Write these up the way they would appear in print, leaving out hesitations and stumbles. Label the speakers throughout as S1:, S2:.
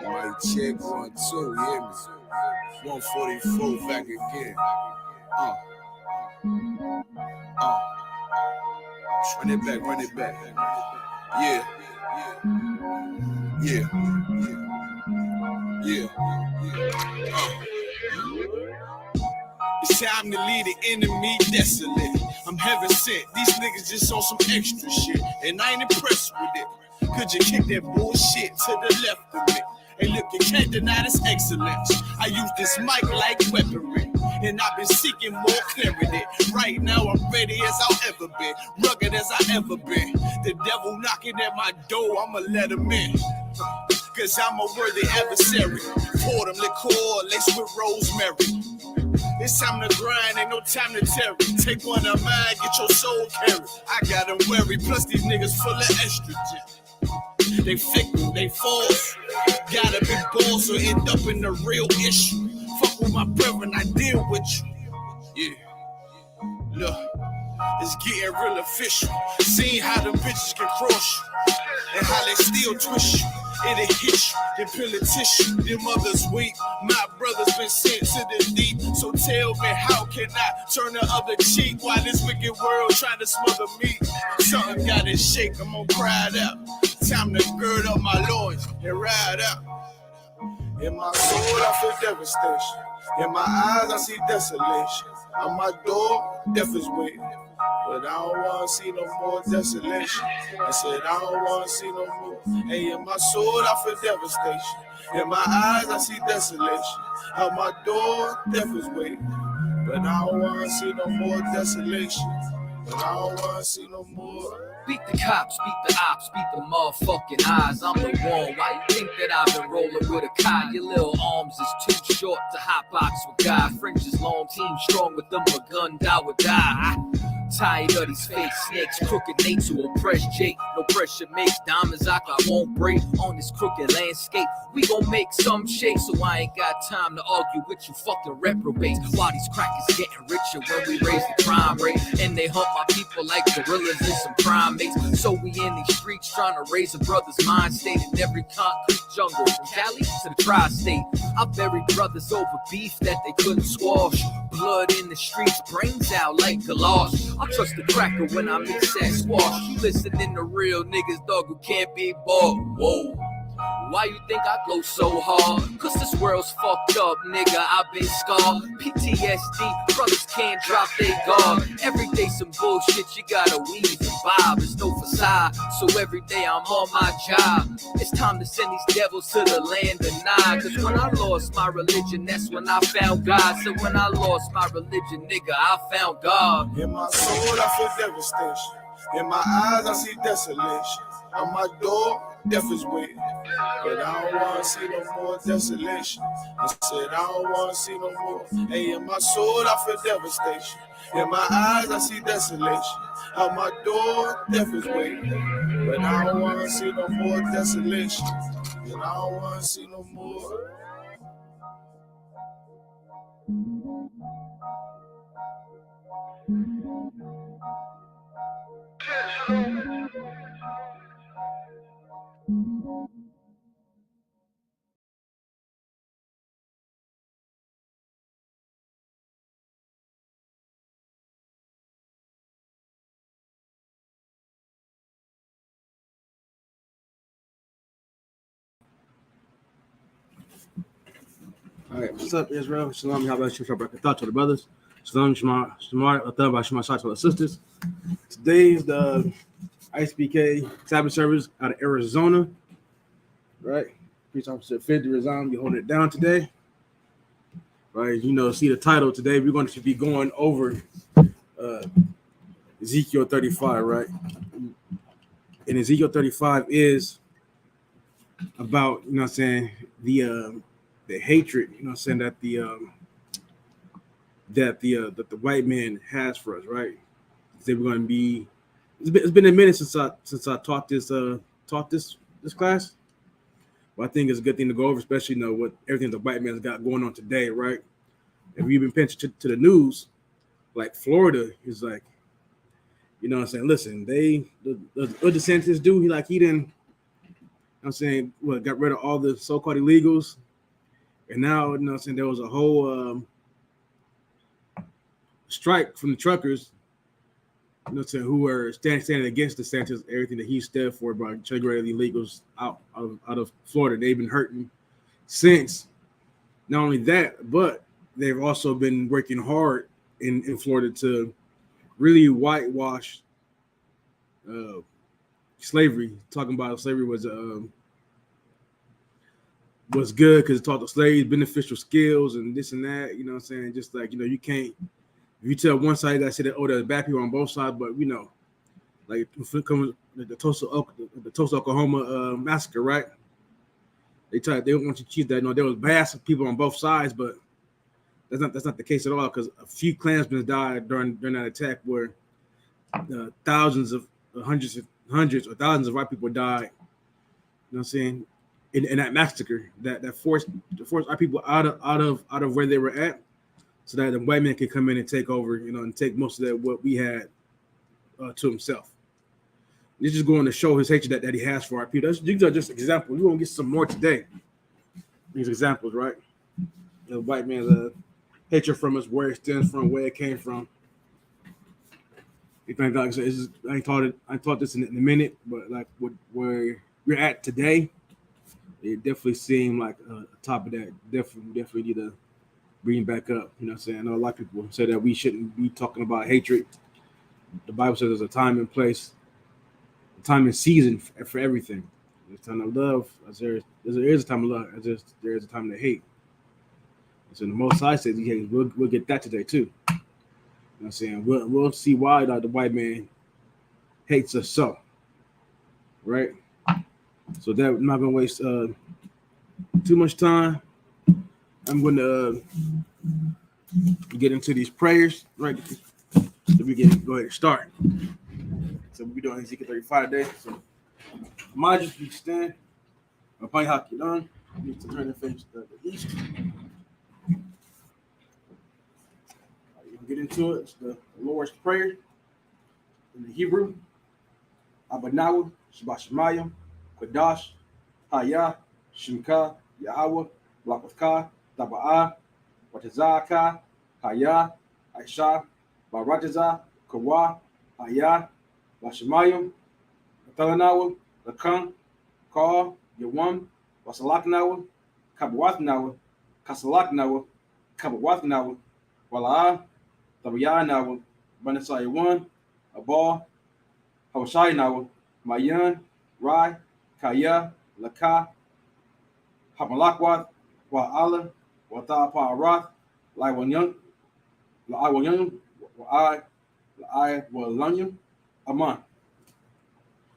S1: Mic check 1 2, you hear me? 144 back again. Run it back. Yeah. It's time to leave the enemy desolate. I'm heaven sent. These niggas just on some extra shit, and I ain't impressed with it. Could you kick that bullshit to the left of me? Hey, look, you can't deny this excellence. I use this mic like weaponry, and I've been seeking more clarity. Right now, I'm ready as I'll ever be, rugged as I ever been. The devil knocking at my door, I'ma let him in. Cause I'm a worthy adversary. Pour them liqueur laced with rosemary. It's time to grind, ain't no time to tarry. Take one of mine, get your soul carried. I got them worried, plus these niggas full of estrogen. They fickle, they false. Gotta be balls so end up in the real issue. Fuck with my brethren, I deal with you. Yeah, look, it's getting real official. Seeing how them bitches can cross you, and how they still twist you. It'll hit you, then peel a tissue. Them others weak, my brothers been sent to the deep. So tell me, how can I turn the other cheek while this wicked world trying to smother me? Something gotta shake, I'm gonna cry it out. Time to gird up my loins and ride out. In my soul, I feel devastation. In my eyes, I see desolation. On my door, death is waiting. But I don't want to see no more desolation. I said I don't want to see no more. Hey, in my soul, I feel devastation. In my eyes, I see desolation. On my door, death is waiting. But I don't want to see no more desolation. But I don't want to see no more.
S2: Beat the cops, beat the ops, beat the motherfucking eyes. I'm the one. Why you think that I've been rolling with a Kai? Your little arms is too short to hotbox with God. French is long, team strong with them. A gun, die would die. Tired of these fake snakes, crooked Nate to oppress Jake. No pressure makes diamonds I won't break on this crooked landscape. We gon' make some shake, so I ain't got time to argue with you fucking reprobates. While these crackers getting richer when we raise the crime rate, and they hunt my people like gorillas and some primates. So we in these streets trying to raise a brother's mind state in every concrete jungle, from Cali to the tri-state. I buried brothers over beef that they couldn't squash. Blood in the streets, brains out like galoshes. I trust the cracker when I mix that squash. You listening to real niggas, dog, who can't be bought. Whoa. Why you think I go so hard? Cause this world's fucked up, nigga, I've been scarred. PTSD, brothers can't drop their guard. Every day some bullshit, you gotta weave and bob. It's no facade, so every day I'm on my job. It's time to send these devils to the land of Nod. Cause when I lost my religion, that's when I found God. So when I lost my religion, nigga, I found God.
S1: In my soul, I feel devastation. In my eyes, I see desolation. On my door, death is waiting. But I don't want to see no more desolation. I said I don't want to see no more. Hey, in my soul, I feel devastation. In my eyes, I see desolation. On my door, death is waiting. But I don't want to see no more desolation. And I don't want to see no more.
S3: All right, what's up, Israel? Shalom, Yahweh, Shem, thought to the brothers. Shalom, Shema, Shema, Shema, to the sisters. Today is the ISUPK Sabbath service out of Arizona, right? Police Officer Fiddy Razam, you holding it down today, right? You know, see the title today. We're going to be going over Ezekiel 35, right? And Ezekiel 35 is about, you know what I'm saying, the hatred, you know what I'm saying, that the white man has for us, right? They were going to be. It's been a minute since I taught this class. Well, I think it's a good thing to go over, especially what everything the white man's got going on today, right? If you've been paying attention to the news, like Florida is like, you know what I'm saying. Listen, the DeSantis dude, he didn't I'm saying, what, got rid of all the so-called illegals, and now, you know, I'm saying there was a whole strike from the truckers, you know, saying who were standing against DeSantis, everything that he stood for by trying to get the illegals out of Florida. They've been hurting since. Not only that, but they've also been working hard in Florida to really whitewash slavery. Talking about slavery was good because it taught the slaves beneficial skills and this and that. You know what I'm saying? Just like, you know, you can't, if you tell one side, that say that, oh, there's bad people on both sides, but, you know, like the Tulsa, Oklahoma massacre, right? They don't want you to cheat that. No, there was bad people on both sides, but that's not the case at all, because a few Klansmen died during that attack, where thousands of hundreds or thousands of white people died. You know what I'm saying? In that massacre, that forced our people out of where they were at, so that the white man could come in and take over, you know, and take most of that what we had to himself. This is going to show his hatred that he has for our people. These are just examples. We're gonna get some more today. These examples, right? The white man's hatred from us, where it stems from, where it came from. Like I said, I taught this in a minute, but like where we're at today, it definitely seemed like top of that. Definitely need to bring back up. You know what I'm saying? I know a lot of people say that we shouldn't be talking about hatred. The Bible says there's a time and place, a time and season for everything. There's a time of love, as there is a time of love, as there is a time to hate. So the Most High says he hates. We'll get that today too. You know what I'm saying? We'll see why the white man hates us so. Right? So that I'm not gonna waste too much time. I'm gonna get into these prayers, right? So we can go ahead and start. So we'll be doing Ezekiel 35 today. So I just be stand. I'll probably have it on. Need to turn the face to the east. We'll get into it. It's the Lord's Prayer in the Hebrew. Abanawa, Shabbat Shemayim, Kodash, Hayah, Shimka, Yahweh, Lapaka, Taba'ah, Watazaka, Hayah, Aisha, Barataza, Kawa, Hayah, Washemayim, Talanawa, Lakan, Ka, Yawam, Wasalaknawa, Kabawatnawa, Kasalaknawa, Kabawatnawa, Walaa, Tabayanawa, Banasayawan, Abal, Hawashai Nawa, Mayan, Rai, Kaya, Laka, Hamalakwath, Wa'ala, Wata Parath, Laiwanyang, La'awanyang, La'i Walanyang, Aman.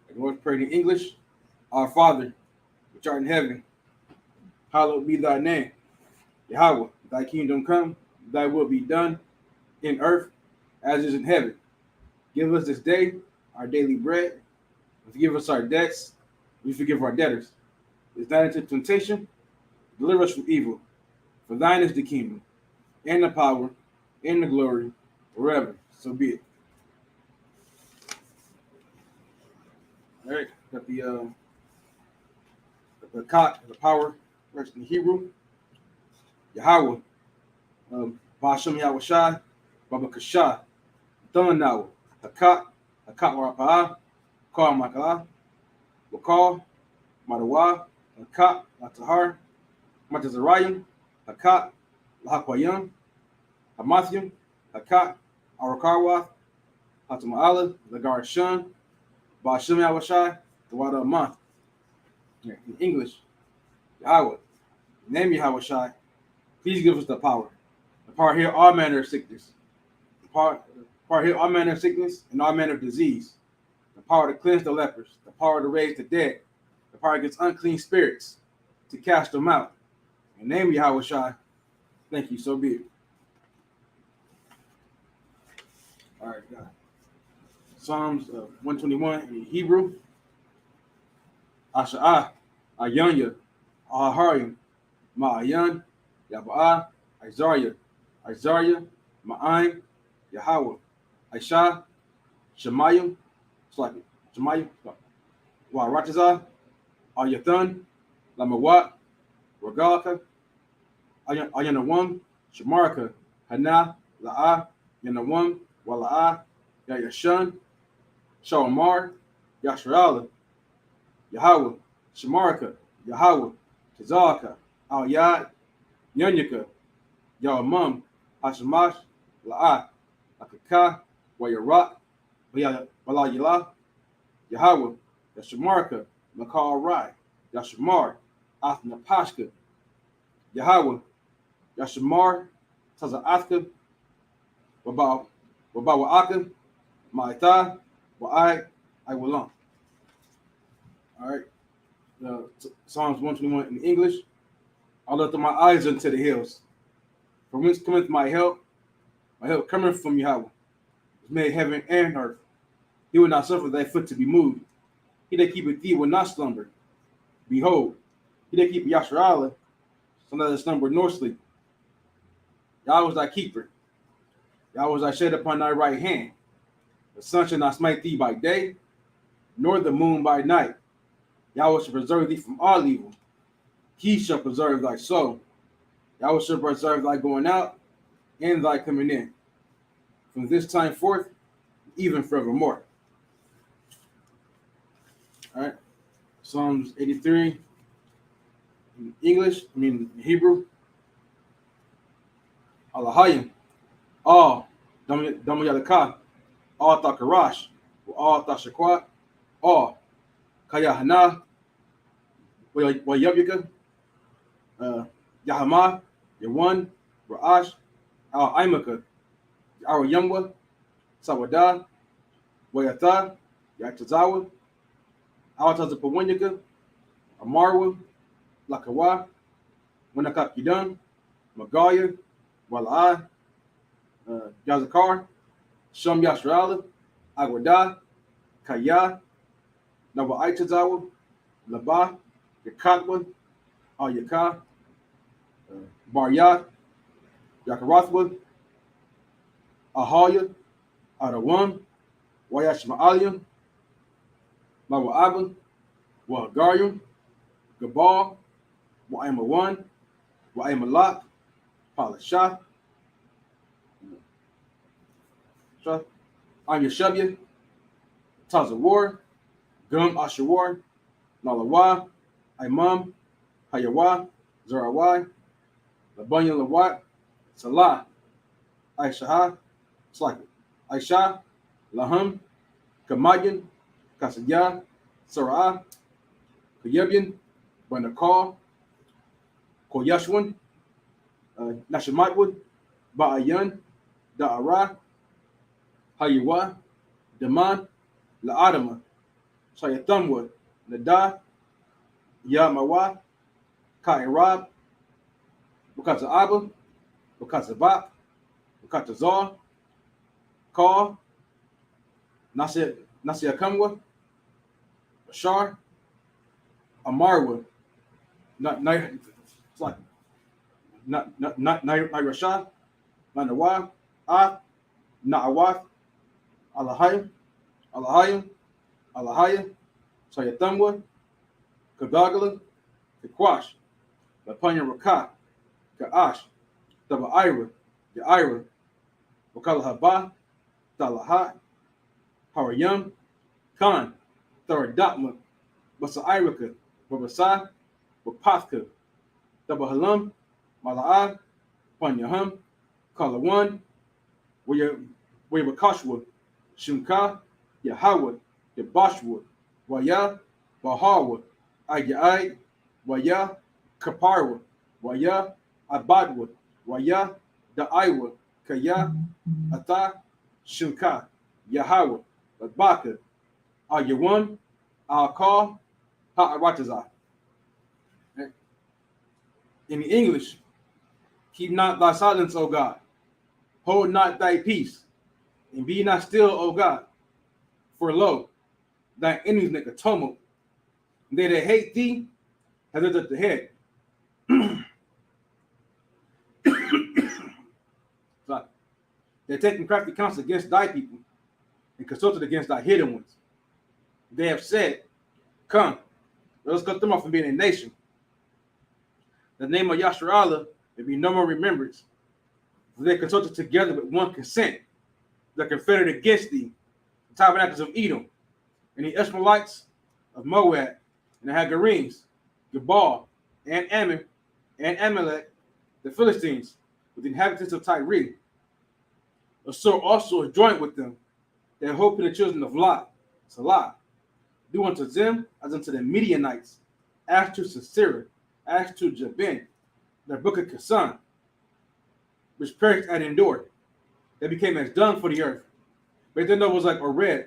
S3: The Lord prayed in English. Our Father, which art in heaven, hallowed be thy name. Yahweh, thy kingdom come, thy will be done in earth as is in heaven. Give us this day our daily bread. Forgive us our debts. We forgive our debtors. Is not into temptation. Deliver us from evil. For thine is the kingdom, and the power, and the glory, forever. So be it. All right. Got the cock, the power, verse in Hebrew. Yahweh. Ba'ashem Yahweh Shai. Baba Kashah. Thanawa. Hakat. Hakat Warapa'ah. Kar Makah. Wakal. Madawa. Hakat. Latahar. Matazarayim. Hakat. Lahakwayim. Hamathyim. Hakat. Arakarwath. Hatama'ala. Lagar Shun. Ba'ashem Yahweh Shai. The water of month. In English, Yahweh, name Yahweh Shai. Please give us the power. The power here, all manner of sickness. The power here, all manner of sickness and all manner of disease. The power to cleanse the lepers. The power to raise the dead. The power against unclean spirits, to cast them out. In the name of Yahweh Shai. Thank you. So be it. All right, God. Psalms 121 in Hebrew. Asha'ah, Ayanya, Aharim, Ma'ayan, Yaba'ah, Isaiah, Ma'ain, Yahweh, Aisha, Shemayim, Shemayim, Waratazah, Ayathan, Lamawat, Ragalka, Ayanawam, Shamarka, Hana, La'a, Yanawam, Wala'a, Yayashan, Shawamar, Yasharala, Yahweh, Shamarka, Yahweh, Tazaka, Al Yad, Yunyaka, Yawamam, Hashamash, La'a, Akaka, Wayarak, Balayala, Yahweh, Yashamarka, Makal Rai, Yashamar, Athna Pashka, Yahweh, Yashamar, Taza Athka, Wabawaka, Maita, Wa'ai, Iwalam. All right. Psalms 121 in English. I lift up my eyes unto the hills. From whence cometh my help? My help cometh from Yahweh, who made heaven and earth. He will not suffer thy foot to be moved. He that keepeth thee will not slumber. Behold, he that keepeth Yasharallah shall neither slumber nor sleep. Yahweh is thy keeper. Yahweh is thy shade upon thy right hand. The sun shall not smite thee by day, nor the moon by night. Yahweh shall preserve thee from all evil. He shall preserve thy soul. Yahweh shall preserve thy going out and thy coming in, from this time forth, even forevermore. All right. Psalms 83 in English, in Hebrew. Alahayim, all Damayalaka, all Takarash, all Tashakwat, all Kayahana, Wayabika, Yahama, Yawan, Ra'ash, Al Imaka, Our Yamwa, Sawada, Wayata, Yatazawa, Al Tazapawanyaka, Amarwa, Lakawa, Wanakakidan, Magaya, Wala'a, Yazakar, Sham Yashrala, Agwada, Kaya, Nawaitazawa, Laba, Yakatwa, Al Yaka, Baryat, Yakarathwa, Ahaya, Adawan, Wayashma'alim, Mawa'abin, Wahagarium, Gabal, Wa'amawan, Wa'amalak, Palashah, I'm Yeshabia, Tazawar, Gum Ashawar, Nalawa, Imam, Hayawa, Zarawai, Labanya Lawat, Salah, Aisha, Slaka, Aisha, Laham, Kamayan, Kasaya, Sarah, Kayabian, Banakal, Koyashwan, Nashamatwood, Ba'ayan, Da'ara, Hayiwa, Daman, La'adama, Sayatamwa, Nada, Yamawa, Kairab, Bukata Abba, Bukata Bak, Bukata Zar, Kal, Nasir Kamwa, Bashar, Amarwa, it's like Nairashah, Nanawa, Na'awat, Alahayim, Sayatamwa, Kadagala, Kakwash, Lapanya Raka, Ka'ash, Taba'ira, Ya'ira, Wakala Talahat, Harayam, Khan, Tharadatma, Basa'iraka, Babasa, Wapathka, Tabahalam, Mala'ah, Panyaham, Kalawan, Wayabakashwa, Shunka, Yahawah, Yabashwa, Waya, Bahawa, Ayai, Waya, Kaparwa, Waya, Abadwa, Waya, Da'iwa, Kaya, Ata, Shunka, Yahawah, Labaka, Ayawan, Al-Kal, Ha'aratazah. In English, keep not thy silence, O God. Hold not thy peace, and be not still, O God. For lo, thy enemies make a tumult. They that hate thee have lifted up the head. They're taking crafty counsel against thy people and consulted against thy hidden ones. They have said, Come, Let us cut them off from being a nation. The name of Yasharallah may be no more remembrance. For they consulted together with one consent. They confederate against thee, the tabernacles of Edom, and the Ishmaelites of Moab, and the Hagarenes, Gebal, and Ammon, and Amalek, the Philistines, with the inhabitants of Tyre. A sword also is joined with them, that hope in the children of Lot, Salah. Do unto them as unto the Midianites, as to Sisera, as to Jabin, the book of Kasan, which perished at Endor. They became as dung for the earth. But then there was like Ored,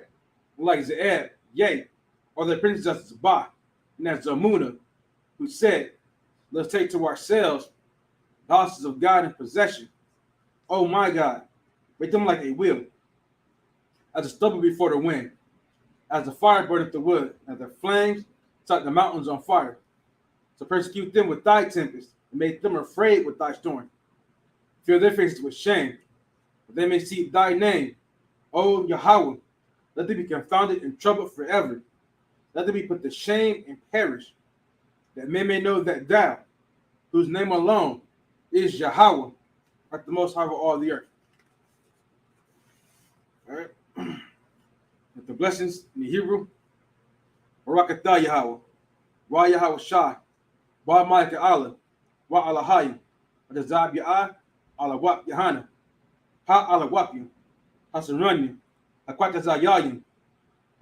S3: like Zeeb, yea, or the princes of Zabah, and that's Zamuna, who said, let's take to ourselves the houses of God in possession. Oh my God, make them like a wheel, as a stubble before the wind, as the fire burneth the wood, as the flames set the mountains on fire. So persecute them with thy tempest, and make them afraid with thy storm. Fill their faces with shame, that they may see thy name, O Yahweh. Let them be confounded and troubled forever. Let them be put to shame and perish, that men may know that thou, whose name alone is Yahweh, art the most high of all the earth. All right. With the blessings in the Hebrew, Barakatah Yahweh, Wa Yahweh Shai, Wa Ma'ika Allah, Wa Alahayim, Adazab Ya'ah, Alawap Yahana, Ha Alawapim, Hasanranyim, Hakwatazayayim,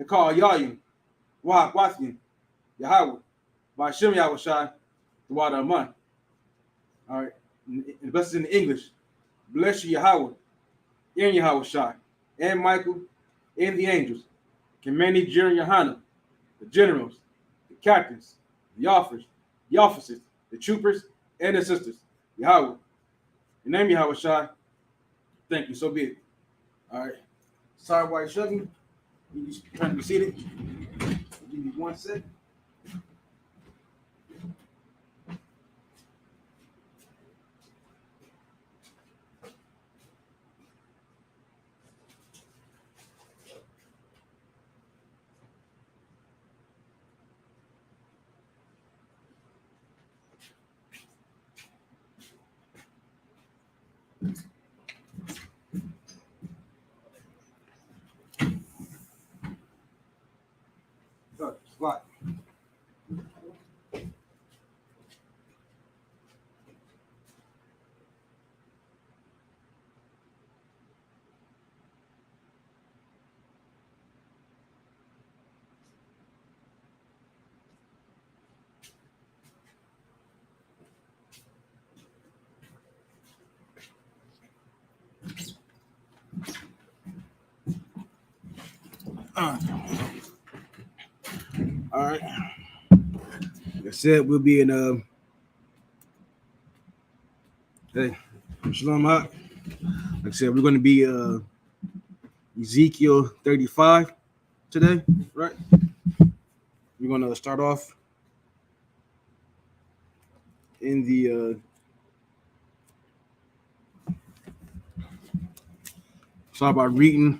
S3: Hakar Yayim, Wa Hakwathim, Yahweh, by Hashem Yahweh Shai, the water Aman. All right. And the blessings in the English. Bless you, Yahweh, and Yahweh Shai, and Michael, and the angels, commanding Jiran Yohana, the generals, the captains, the officers, the troopers, and the sisters. Yahweh. Your name Yahweh Shai. Thank you. So be it. All right. Sorry why you're shugging. You just trying to be seated. Give me 1 sec. Slide. All right. Like I said, we'll be in hey, Shalom Hot. Like I said, we're going to be Ezekiel 35 today, right? We're going to start off in the start by reading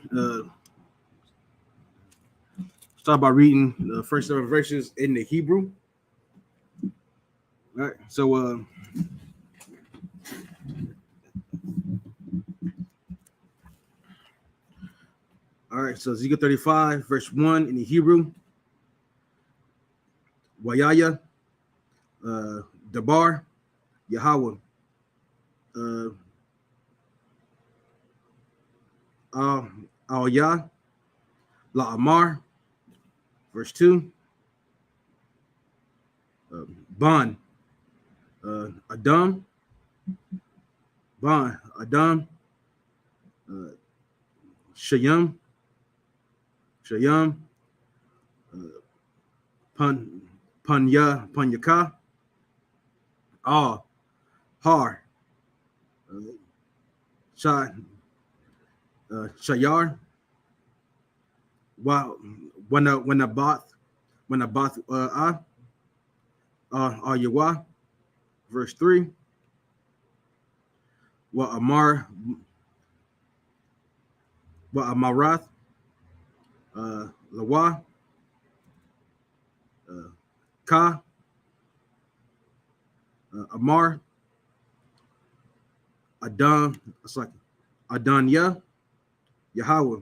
S3: the first 7 verses in the Hebrew. All right, so all right, so Ezekiel 35, verse 1 in the Hebrew. Wayaya, Dabar, Yahweh, Al-Yah, La'amar, verse 2. Ban, Adam, Ban, Adam, Shayam, Panyaka, Har, Shayar, Wanabath, Yawa, verse 3. Amarath, Lawa, Ka, Amar, Adon, it's like Adanya, Yahweh,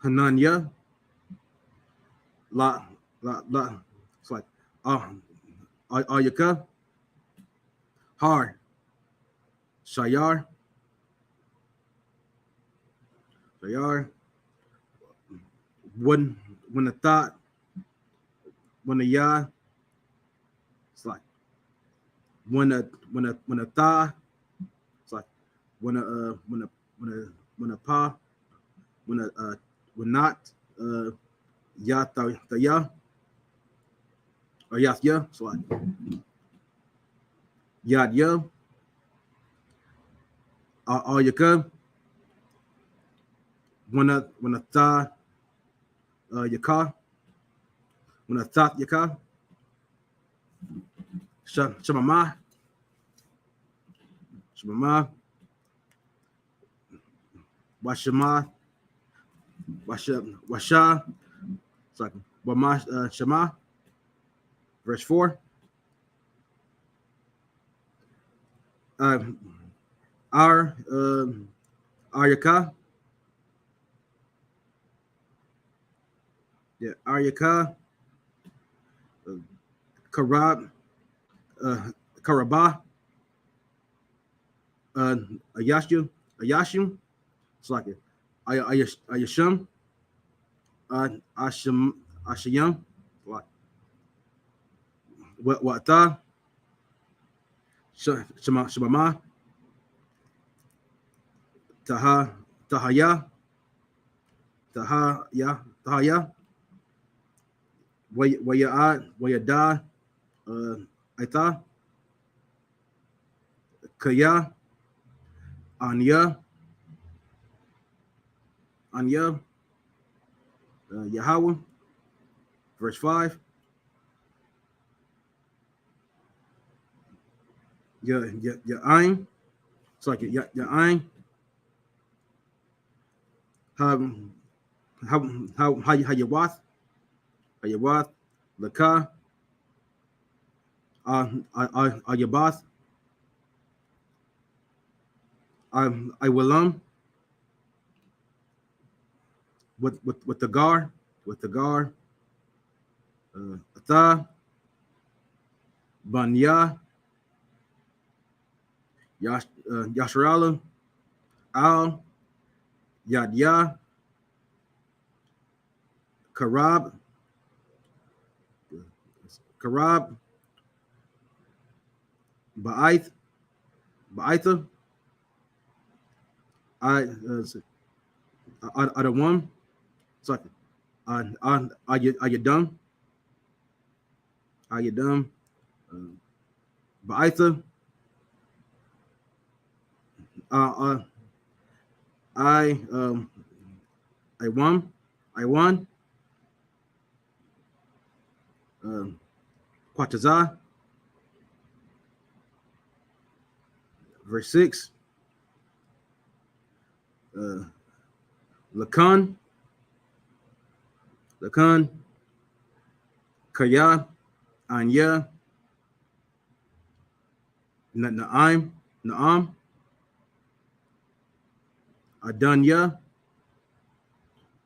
S3: Hananya, La, it's like Ayaka, Har, Shayar, when the thought, when the Yah, it's like when the Tha, it's like when the Pa, when not Ya the Ya or Yath Ya, it's like Yad Ya, All Yaka, when the Tha Yaka, when the Thought Yaka, Shamama, Washama, Washa, it's like Wama Shema, verse 4. Aryaka, yeah, Aryaka, Karab, Karabah, Ayashim, it's like it. Ayashim, Ashayam, like Wata, Shamama, Tahaya, Wayada, Aita, Kaya, Anya, Yahweh, verse 5. Your Ain, it's like your Ain. How you wath, Laka, Ayabath, I will with the gar, Atha, Banya, Yasharala, Al, Yadya, Karab, Ba'aitha, I the one. It's like are you dumb? Ba'aitha, I won, Quataza, verse 6, Lakan, Kaya, Anya, Naam, Adanya,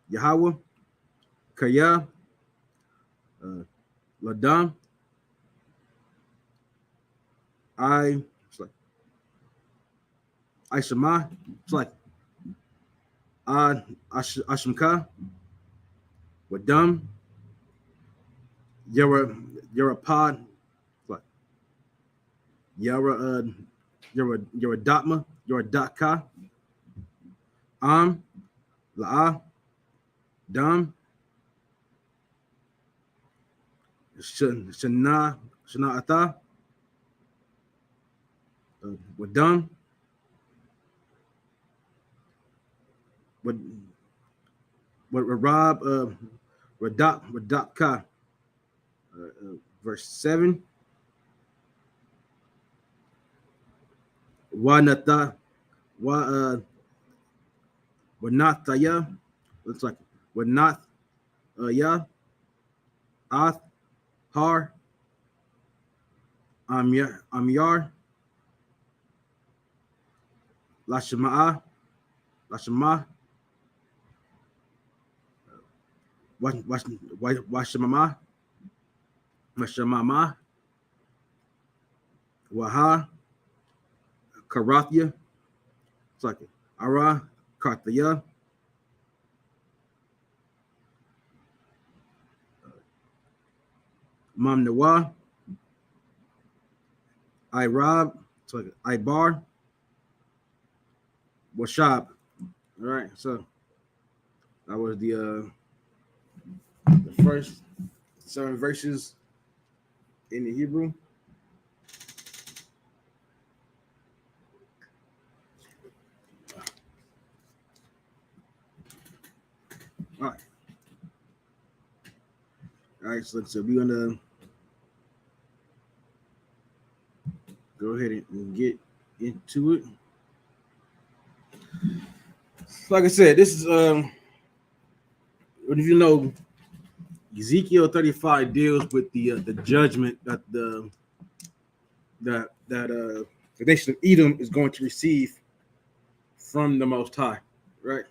S3: Yahweh, Kaya, Ladam, it's like Ishama, it's like Ashimka, Wadam, you're a pod, like you're a Datma, you're a Datka, La'a, Dam, Shana Ata, Wadam, with Rob, Radaka, verse 7. Wanata, Wanataya, looks like Wanat, Yah, Ath, Har, Amyar, Lashma'a, Lashma, Washamama, Mashamama, Waha, Karathia, it's like Ara, Karthia, Mamnawa, Irab, it's like Ibar, Washab. All right, so that was the first 7 verses in the Hebrew. All right, so we're gonna go ahead and get into it. Like I said, this is if you know, Ezekiel 35 deals with the judgment that the nation of Edom is going to receive from the Most High, right?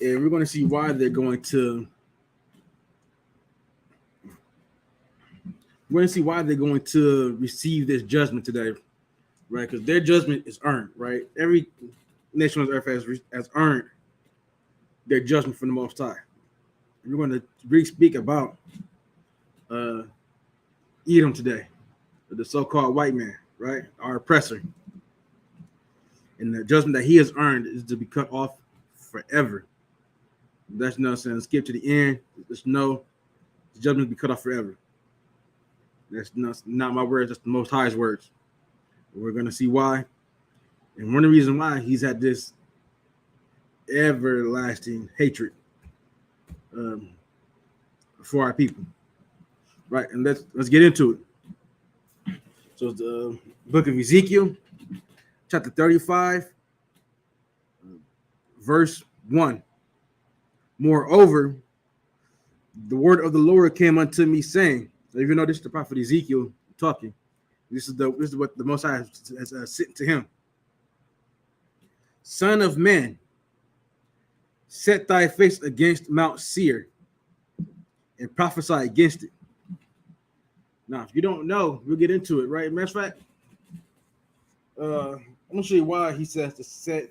S3: And we're going to see why they're going to. We're going to see why they're going to receive this judgment today, right? Because their judgment is earned, right? Every nation on earth has earned their judgment from the Most High. We're going to speak about Edom today, the so-called white man, right? Our oppressor. And the judgment that he has earned is to be cut off forever. That's no sense. Skip to the end. Just know the judgment will be cut off forever. That's not my words. That's the Most High's words. We're going to see why. And one of the reasons why he's had this everlasting hatred for our people. Right, and let's get into it. So the book of Ezekiel, chapter 35, verse 1. Moreover, the word of the Lord came unto me, saying, even though this is the prophet Ezekiel talking, this is what the Most High has sent to him. Son of man, set thy face against Mount Seir and prophesy against it. Now, if you don't know, we'll get into it, right? Matter of fact, I'm gonna show you why he says to set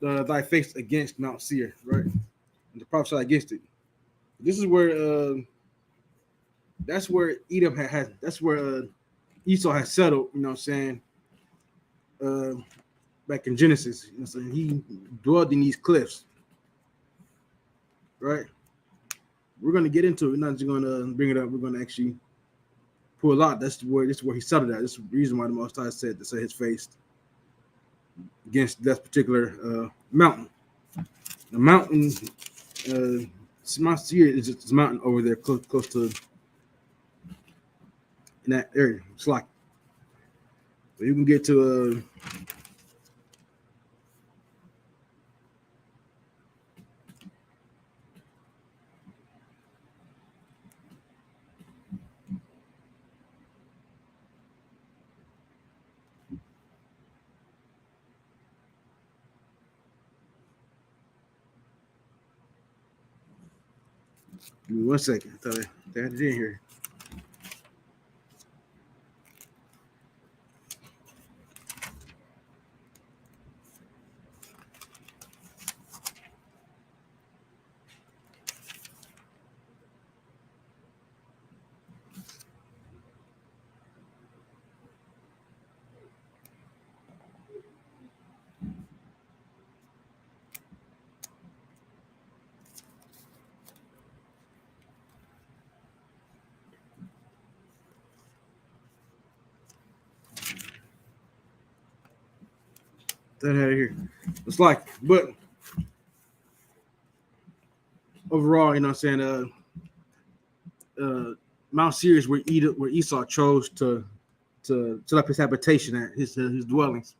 S3: thy face against Mount Seir, right? And to prophesy against it. This is where that's where Edom has that's where Esau has settled, you know what I'm saying? Back in Genesis, you know what I'm saying? He dwelled in these cliffs, right? We're gonna get into it. We're not just gonna bring it up. We're gonna actually pull out. This is where he settled at. This is the reason why the Most High said to set his face against that particular mountain. The mountain, Mount Seir is just this mountain over there, close to in that area. It's like so you can get to. Give me 1 second. I thought I had it in here. That had it here. It's like, but overall, you know what I'm saying? Mount Seir is where Esau chose to set up his habitation at his dwellings.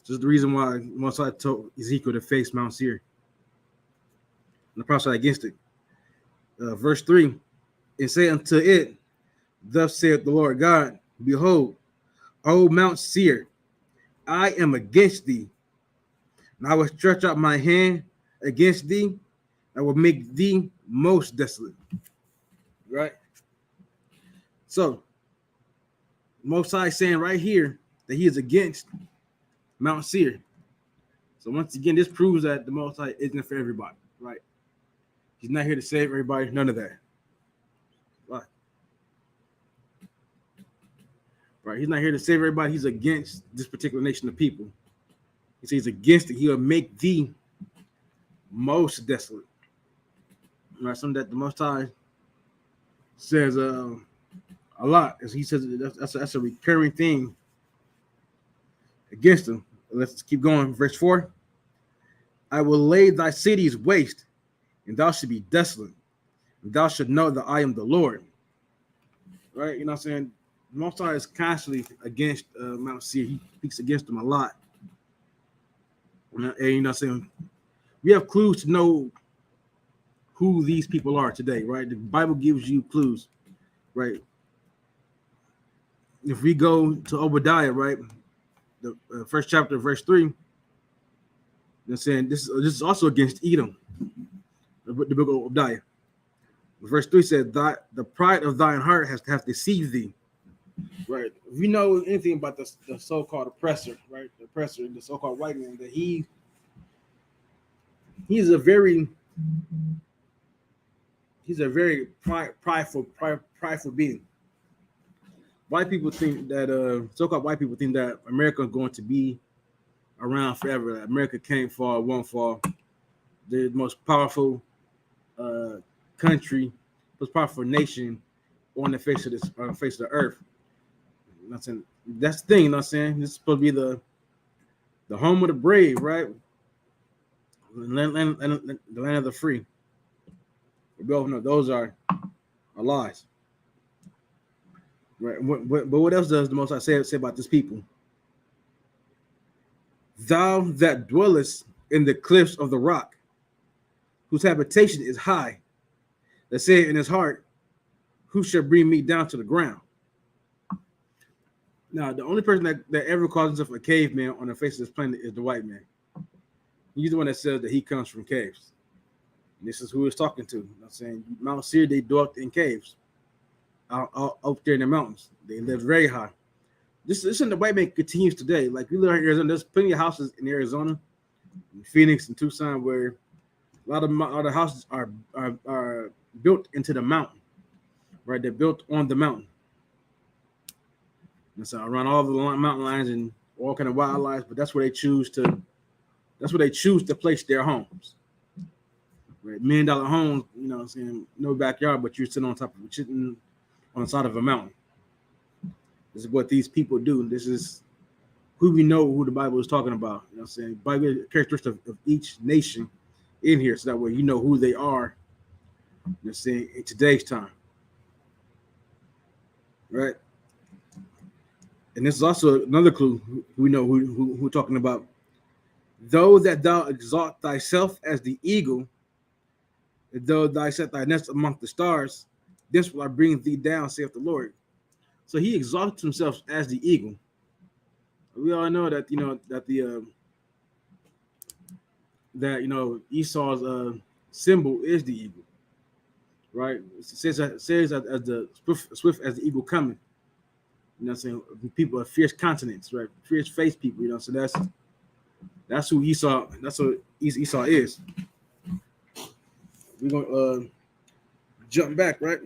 S3: This is the reason why Moses told Ezekiel to face Mount Seir. the prophesy against it. Verse 3, and say unto it, thus saith the Lord God, behold, O Mount Seir, I am against thee, and I will stretch out my hand against thee, I will make thee most desolate. Right? So, Most High is saying right here that he is against Mount Seir. So once again, this proves that the Most High isn't for everybody, right? He's not here to save everybody, none of that. Right? He's not here to save everybody. He's against this particular nation of people. He says he's against it. He'll make thee most desolate. Right? Something that the Most High says a lot. As he says that's a recurring thing against him. Let's keep going. Verse 4. I will lay thy cities waste, and thou shalt be desolate, and thou shalt know that I am the Lord. Right? You know what I'm saying? The Most High is constantly against Mount Seir. He speaks against them a lot. And you know what I'm saying? We have clues to know who these people are today, right? The Bible gives you clues, right? If we go to Obadiah, right, the first chapter, verse 3, they're saying this is also against Edom, the book of Obadiah. Verse 3 said, the pride of thine heart has deceived thee. Right. If we know anything about the so-called oppressor, right? The oppressor, the so-called white man, that he's a very prideful being. White people think that so-called white people think that America is going to be around forever. America can't fall, won't fall. The most powerful country, most powerful nation on the face of the earth. You know what I'm saying? That's the thing, you know what I'm saying? This is supposed to be the home of the brave, right? The land of the free. We both know those are lies. Right. But what else does the Most High say about this people? Thou that dwellest in the cliffs of the rock, whose habitation is high, that said in his heart, who shall bring me down to the ground? Now, the only person that ever calls himself a caveman on the face of this planet is the white man. He's the one that says that he comes from caves. And this is who he's talking to. You know what I'm saying? Mount Seir, they dwelt in caves out there in the mountains. They lived very high. This and the white man continues today. Like we live in Arizona, there's plenty of houses in Arizona, in Phoenix, and Tucson, where a lot of houses are built into the mountain. Right? They're built on the mountain. And so around all the mountain lines and all kind of wildlife, but that's where they choose to place their homes. Right? $1 million homes, you know what I'm saying, no backyard, but you're sitting on top of it, sitting on the side of a mountain. This is what these people do. This is who we know who the Bible is talking about. You know what I'm saying? Bible characteristics of each nation in here, so that way you know who they are. You know what I'm saying, in today's time. Right? And this is also another clue. We know who we're talking about. Though that thou exalt thyself as the eagle, and though thou set thy nest among the stars, this will I bring thee down, saith the Lord. So he exalts himself as the eagle. We all know that Esau's symbol is the eagle, right? It says as the swift as the eagle coming. You know what I'm saying? People are fierce countenance, right? Fierce face people, you know. So that's who Esau. That's what Esau is. We're gonna jump back, right?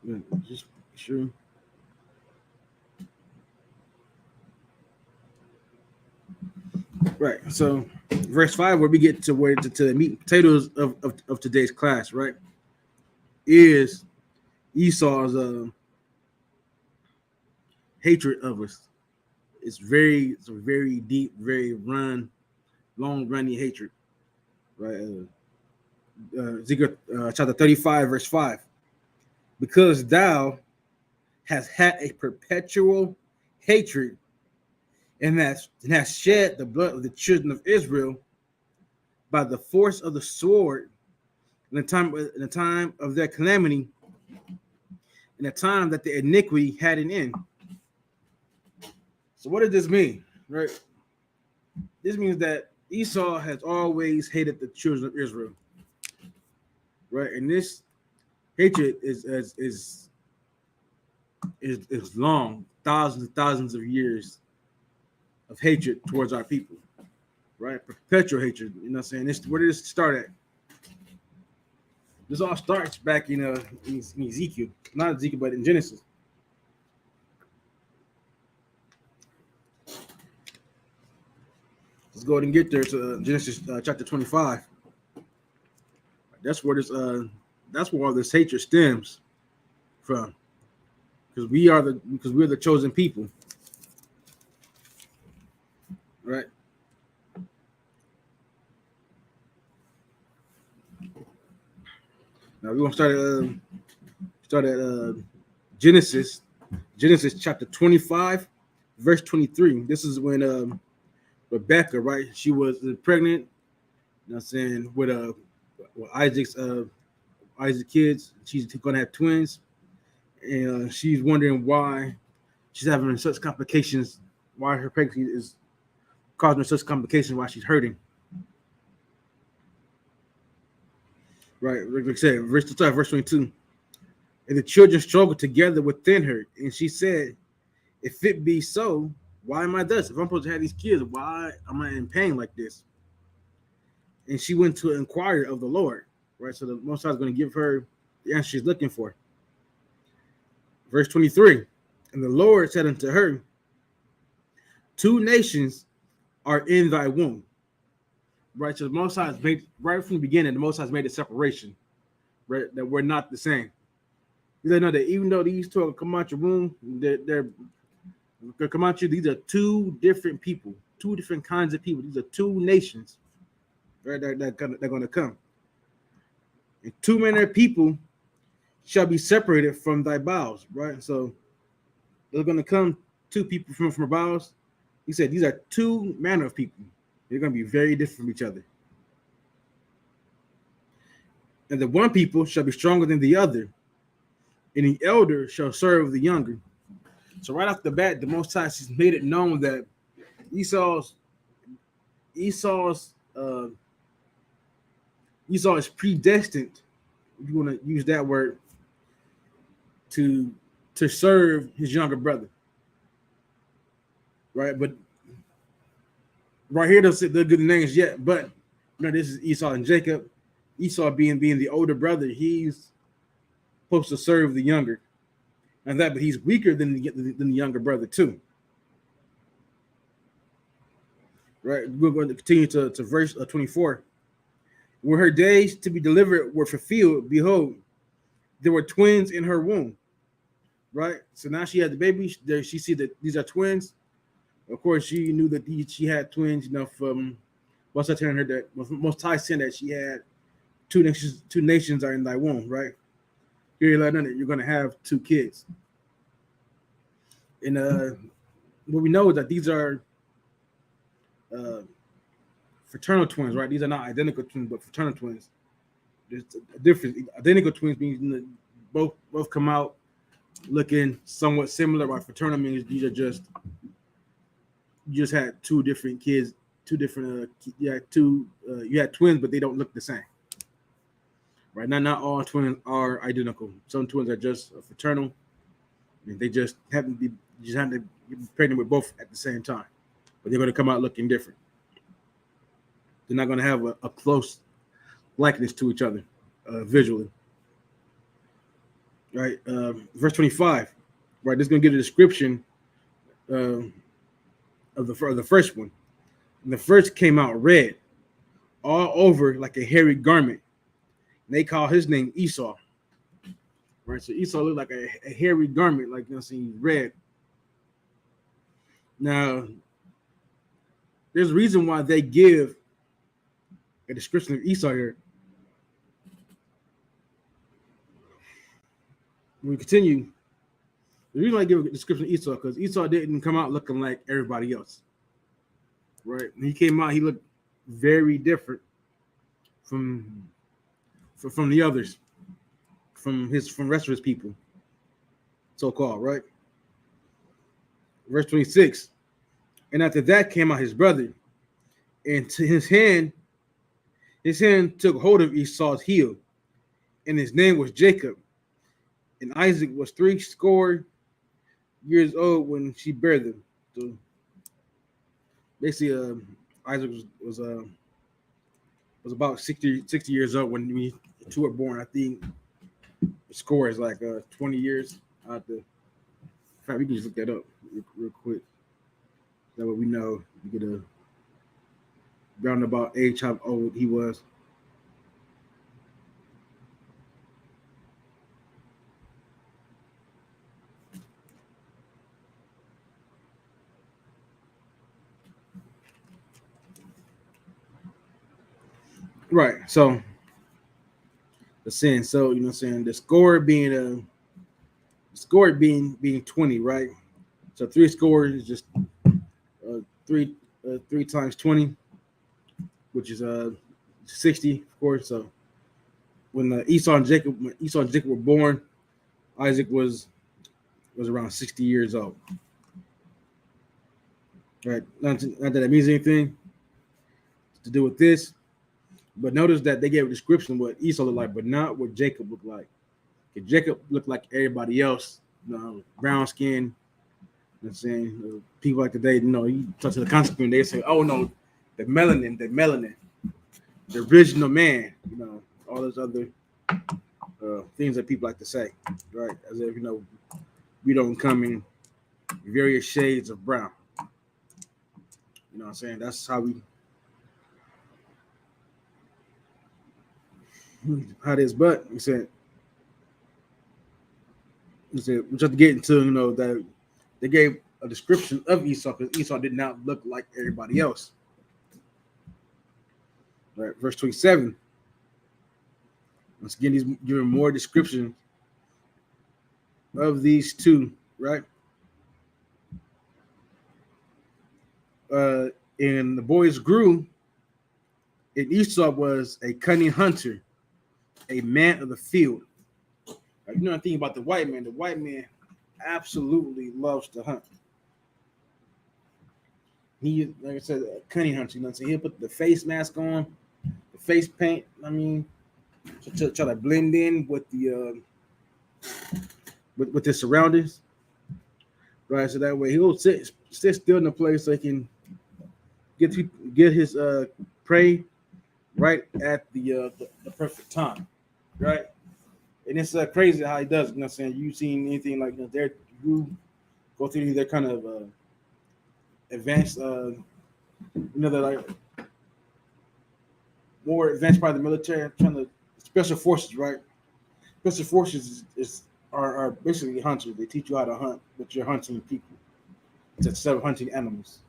S3: Yeah, just sure. Right. So, verse 5, where we get to the meat and potatoes of today's class, right, is Esau's hatred of us. It's a very deep, very long-running hatred, right? Ezekiel chapter 35, verse 5. Because thou hast had a perpetual hatred and has shed the blood of the children of Israel by the force of the sword in the time of their calamity, in the time that the iniquity had an end. So what does this mean? Right? This means that Esau has always hated the children of Israel. Right? And this hatred is long, thousands and thousands of years of hatred towards our people. Right? Perpetual hatred. You know what I'm saying? Where did this start at? This all starts back in Ezekiel. Not Ezekiel, but in Genesis. Let's go ahead and get there to Genesis chapter 25. That's where all this hatred stems from. Because we're the chosen people. Right? Now we're gonna start at Genesis chapter 25, verse 23. This is when Rebecca, right? She was pregnant, you know what I'm saying, with Isaac's kids. She's gonna have twins, and she's wondering why she's having such complications, why her pregnancy is causing her such complications, why she's hurting. Right, like I said, verse 22. And the children struggled together within her, and she said, "If it be so, why am I thus? If I'm supposed to have these kids, why am I in pain like this?" And she went to inquire of the Lord. Right, so the Most High is going to give her the answer she's looking for. Verse 23. And the Lord said unto her, 2 nations are in thy womb. Right, so the Most High has made, right from the beginning, the Most High has made a separation, right, that we're not the same. You know that even though these two come out your womb, they're come out you. These are 2 different people, 2 different kinds of people. These are 2 nations, right? They're going to come. And 2 manner of people shall be separated from thy bowels, right? So there's going to come 2 people from her bowels. He said these are 2 manner of people. They're going to be very different from each other. And the one people shall be stronger than the other, and the elder shall serve the younger. So right off the bat, the Most High has made it known that Esau is predestined, if you want to use that word, to serve his younger brother. Right, but right here they'll give the names yet, but this is Esau and Jacob. Esau being the older brother, he's supposed to serve the younger, and but he's weaker than the younger brother too. Right, we're going to continue to verse 24. When her days to be delivered were fulfilled, behold, there were twins in her womb. Right, so now she had the baby. She see that these are twins. Of course, she knew that she had twins. From Most High telling her that Most High saying that she had 2 nations. 2 nations are in thy womb. Right, you're going to have 2 kids. And what we know is that these are fraternal twins, right? These are not identical twins, but fraternal twins. There's a difference. Identical twins means both come out looking somewhat similar, while fraternal means these are you just had 2 different kids, 2 different you had twins, but they don't look the same. Right? Not all twins are identical. Some twins are just fraternal, and they just happen to be pregnant with both at the same time, but they're going to come out looking different. They're not going to have a close likeness to each other visually. Right, verse 25. Right, this is going to give a description of the first one. And the first came out red, all over like a hairy garment. And they call his name Esau. Right, so Esau looked like a hairy garment, like red. Now, there's a reason why they give a description of Esau here. When we continue, the reason I give a description of Esau because Esau didn't come out looking like everybody else. right? When he came out, he looked very different from the others, from the rest of his people, so called, right? Verse 26. And after that came out his brother, and to his hand took hold of Esau's heel, and his name was Jacob. And Isaac was 80 years old when she bare them. So basically, Isaac was about 60 years old when we two were born. I think the score is like 20 years. In fact, we can just look that up real quick. That way we know we get a roundabout age how old he was. Right. So the sin. So you know what I'm saying, the score being 20, right? So 3 scores is just three times 20, which is 60, of course. So when Esau and Jacob were born, Isaac was around 60 years old. Right. Not that that means anything to do with this, but notice that they gave a description of what Esau looked like, but not what Jacob looked like. Because Jacob looked like everybody else, brown skin. You know what I'm saying? People like today, you talk to the consequence, they say, "Oh no, the melanin, the original man." All those other things that people like to say, right? As if we don't come in various shades of brown. You know what I'm saying? That's how it is. But we said we just have to get into that they gave a description of Esau because Esau did not look like everybody else. Right, verse 27. Once again, he's giving more description of these two, right? And the boys grew, and Esau was a cunning hunter, a man of the field. The thing about the white man absolutely loves to hunt. He, like I said, a cunning hunter. So he'll put the face mask on, the face paint. To try to blend in with the with the surroundings, right? So that way he'll sit still in the place so he can get his prey right at the perfect time, right? And it's crazy how he does. I'm saying, you seen anything like that? You go through their kind of advanced, they're like more advanced part of the military, trying to special forces, right? Special forces are basically hunters. They teach you how to hunt, but you're hunting people instead of hunting animals.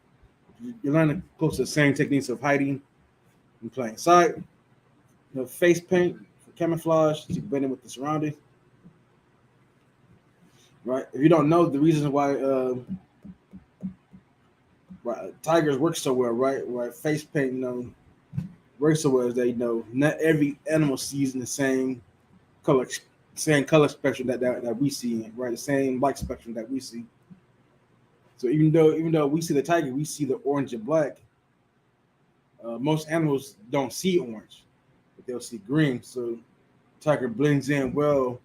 S3: You're learning close to the same techniques of hiding and plain sight. Face paint for camouflage, so you can blend in with the surroundings. Right? If you don't know the reasons why tigers work so well, right? Why face paint, works so well is that not every animal sees in the same color spectrum that we see in, right? The same light spectrum that we see. So even though we see the tiger, we see the orange and black. Most animals don't see orange, but they'll see green. So tiger blends in well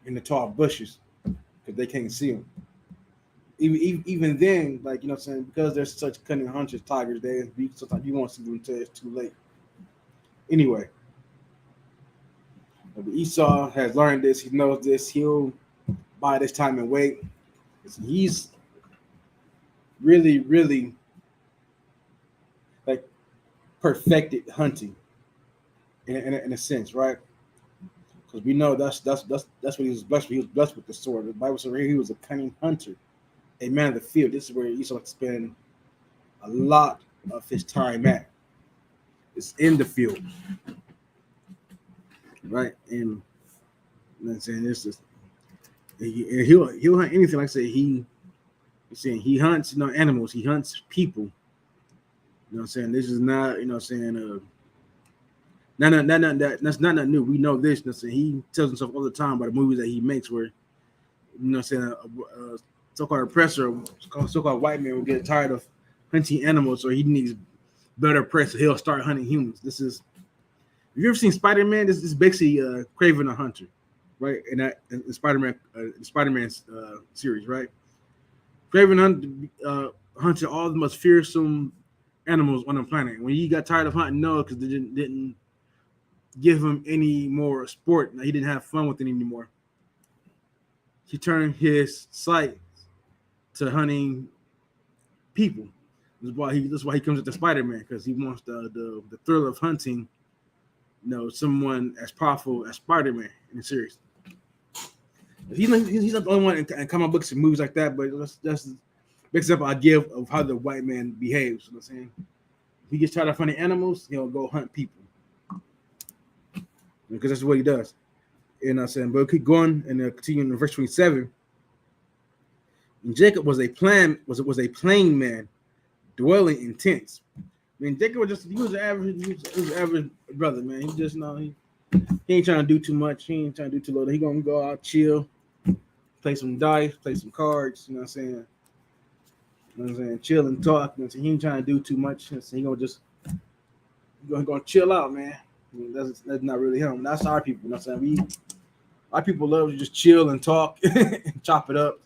S3: in the tall bushes because they can't see them. Even then, like, what I'm saying, because they're such cunning hunters, tigers, sometimes you won't see them until it's too late. Anyway, Esau has learned this. He knows this. He'll buy this time and wait. He's really, really like perfected hunting in a sense, right? Because we know that's what he was blessed with. He was blessed with the sword. The Bible says he was a cunning hunter, a man of the field. This is where Esau likes to spend a lot of his time at. It's in the field, right? And I'm saying this is he'll hunt anything. Like I said, he hunts animals. He hunts people. You know what I'm saying? This is not, you know what I'm saying, that's not nothing new. We know this. You know what I'm saying? He tells himself all the time by the movies that he makes where, you know what I'm saying, a so-called oppressor, so-called white man will get tired of hunting animals, or he needs better press, he'll start hunting humans. This is, have you ever seen Spider-Man? This is basically Craven the Hunter, right? In Spider-Man's series, right? Craven hunted all the most fearsome animals on the planet. When he got tired of hunting Noah because they didn't give him any more sport, he didn't have fun with it anymore, he turned his sight to hunting people. That's why he comes with the Spider-Man, because he wants the thrill of hunting, you know, someone as powerful as Spider-Man in the series. He's not the only one in comic books and movies like that, but that's the example I give of how the white man behaves. You know what I'm saying? If he gets tired of hunting animals, he'll go hunt people, because that's what he does. You know what I'm saying? But keep going and continuing in verse 27. And Jacob was a plain man, dwelling in tents. I mean, Jacob was an average brother, man. He just he ain't trying to do too much. He ain't trying to do too little. He gonna go out, chill, play some dice, play some cards. You know what I'm saying? You know what I'm saying? Chill and talk. You know, he ain't trying to do too much. So he gonna chill out, man. I mean, that's not really him. That's our people. You know what I'm saying? Our people love to just chill and talk and chop it up.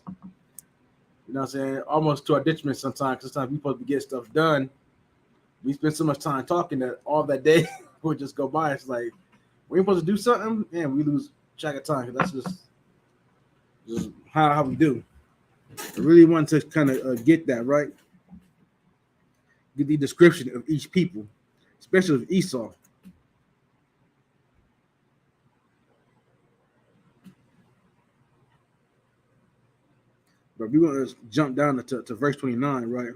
S3: You know what I'm saying? Almost to our detriment sometimes. Sometimes we supposed to get stuff done. We spend so much time talking that all that day would just go by. It's like, we're supposed to do something, and we lose track of time. That's just how we do. I really want to kind of get that, right? Get the description of each people, especially of Esau. But we're going to jump down to verse 29, right?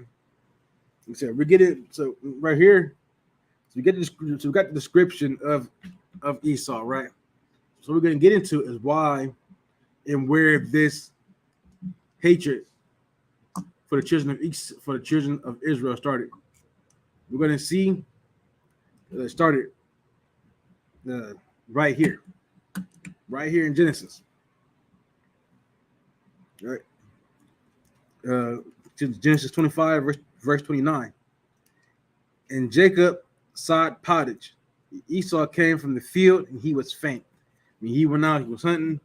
S3: We said we get it. So right here, we got the description of Esau, right? So we're going to get into is why and where this hatred for the children of Israel started. We're going to see that it started right here in Genesis, right? Genesis 25, verse 29. And Jacob sought pottage. Esau came from the field, and he was faint. I mean, he went out, he was hunting,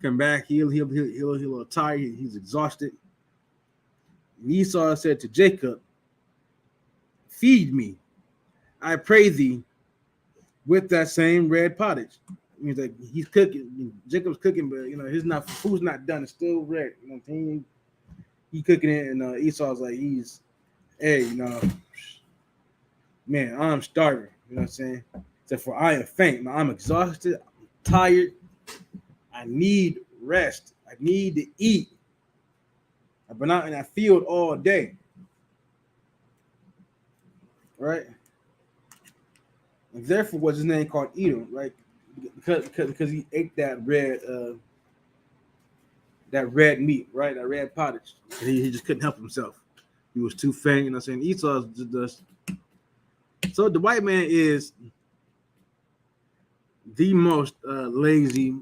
S3: come back, he'll a little tired, he's exhausted. And Esau said to Jacob, "Feed me, I pray thee, with that same red pottage." It means like he's cooking. Jacob's cooking, but his food's not done. It's still red. You know what I'm saying? He cooking it, and Esau's like, hey, man, I'm starving. You know what I'm saying? Except for I am faint. I'm exhausted. I'm tired. I need rest. I need to eat. I've been out in that field all day. Right? And therefore was his name called Edom, right? Because he ate that red meat, right? That red pottage. And he just couldn't help himself. He was too faint. You know what I'm saying? Esau's just. So the white man is the most lazy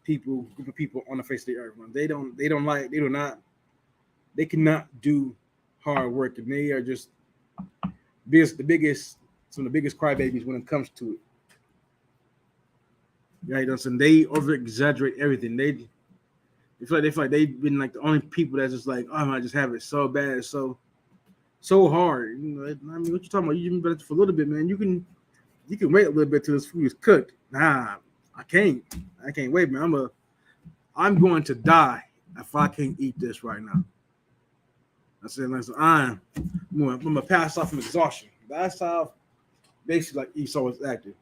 S3: group of people on the face of the earth. Man. They cannot do hard work, and they are just some of the biggest crybabies when it comes to it. Right? So they over exaggerate everything. They feel like they've been like the only people that's just like, oh, I just have it so bad, so hard. I mean, what you talking about? You been better for a little bit, man. You can wait a little bit till this food is cooked. Nah, I can't wait, man. I'm going to die if I can't eat this right now. I said, I'm gonna pass off from exhaustion. That's how basically like Esau was acting.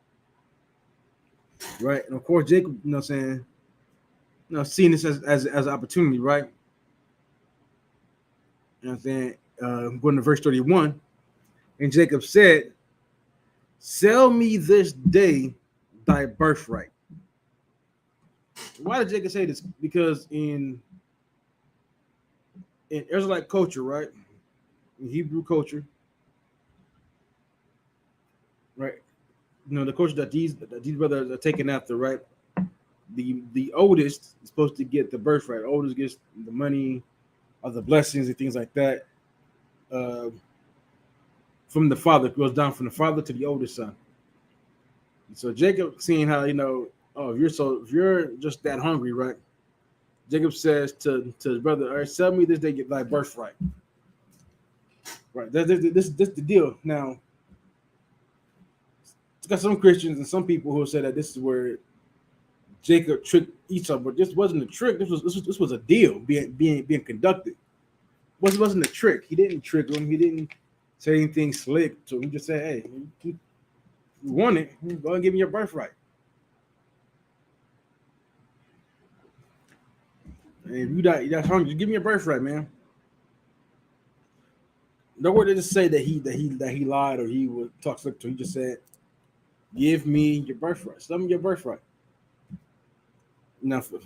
S3: Right? And of course Jacob, you know what I'm saying, seeing this as an opportunity, right? You know what I'm saying? Going to verse 31. And Jacob said, "Sell me this day thy birthright." Why did Jacob say this? Because in Israelite culture, right? In Hebrew culture, the culture that these brothers are taking after, right? The oldest is supposed to get the birthright. The oldest gets the money, or the blessings and things like that. Uh, from the father, it goes down from the father to the oldest son. So Jacob, seeing how if you're just that hungry, right? Jacob says to his brother, all right, sell me this, they get thy birthright. Right. This the deal. Now, it's got some Christians and some people who say that this is where Jacob tricked Esau, but this wasn't a trick. This was a deal being conducted. This wasn't a trick. He didn't trick him. He didn't say anything slick. So he just said, hey, you want it, go and give me your birthright. And if you're hungry, just give me your birthright, man. Nowhere did it say that he lied or he would talk slick to him. He just said, give me your birthright. Sell me your birthright. Now for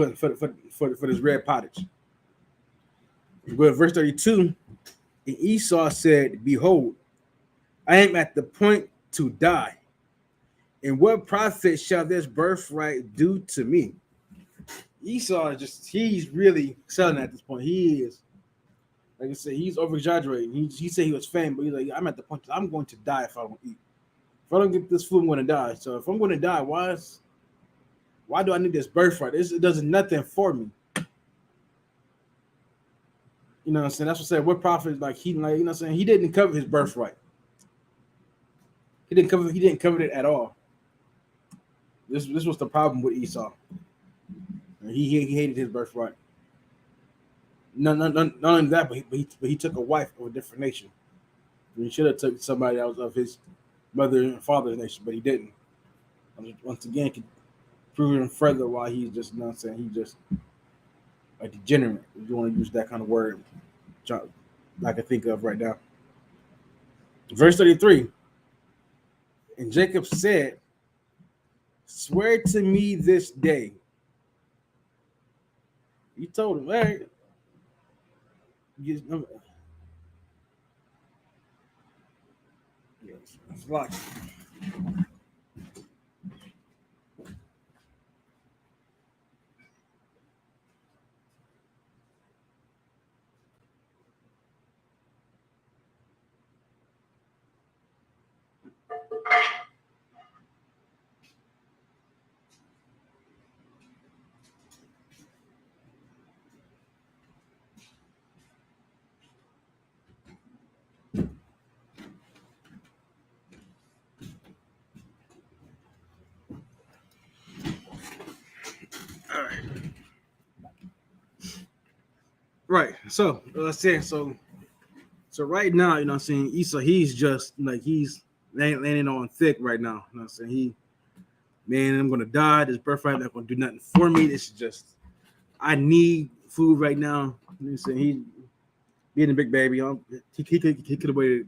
S3: this red pottage. But verse 32, and Esau said, behold, I am at the point to die. And what profit shall this birthright do to me? Esau is he's really selling at this point. He is, like I said, he's over exaggerating. He said he was famous, but he's like, I'm at the point that I'm going to die if I don't eat. If I don't get this food, I'm going to die. So if I'm going to die, why do I need this birthright? It does nothing for me. You know what I'm saying? That's what I said. What profit? You know what I'm saying? He didn't cover his birthright. He didn't cover it at all. This was the problem with Esau. He hated his birthright. Not only that, but he took a wife of a different nation. He should have took somebody that was of his mother and father's nation, but he didn't. Once again, could prove him further why he's just, you know what I'm saying, he's just a degenerate, if you want to use that kind of word I can think of right now. Verse 33, and Jacob said, swear to me this day. He told him, hey, yes, it's locked. All right. Right. So let's say so right now, you know what I'm saying, Esau, he's just like he's landing on thick right now. You know what I'm saying? I'm gonna die. This birthright not gonna do nothing for me. This is just I need food right now. You know what I'm saying? He being a big baby, he could have waited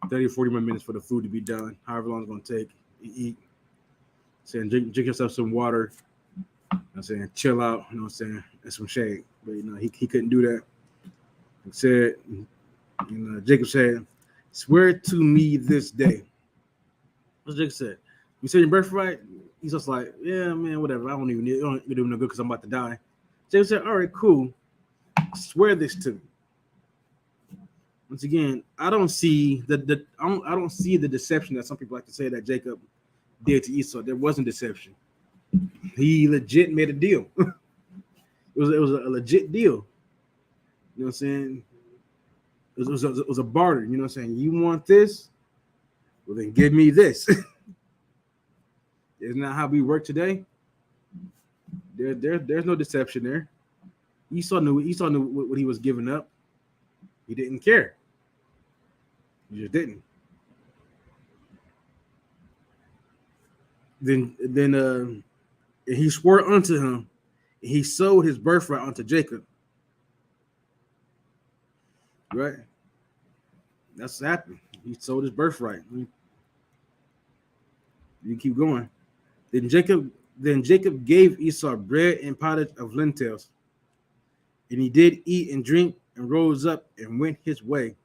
S3: 30 or 40 more minutes for the food to be done, however long it's gonna take. Eat. Saying drink yourself some water. You know what I'm saying, chill out, you know what I'm saying, and some shade. But you know, he couldn't do that. He said, Jacob said, swear to me this day. What's Jacob said? You said your birthright? He's just like, yeah, man, whatever. I don't even need it. Do no good because I'm about to die. Jacob said, all right, cool. Swear this to me. Once again, I don't see I don't see the deception that some people like to say that Jacob did to Esau. There wasn't deception. He legit made a deal. It was a legit deal. You know what I'm saying? It was a barter. You know what I'm saying? You want this? Well, then give me this. Isn't that how we work today? There's no deception there. Esau knew what he was giving up. He didn't care. He just didn't. Then he swore unto him. He sold his birthright unto Jacob. Right? That's what happened. He sold his birthright. You keep going. Then Jacob gave Esau bread and pottage of lentils. And he did eat and drink and rose up and went his way.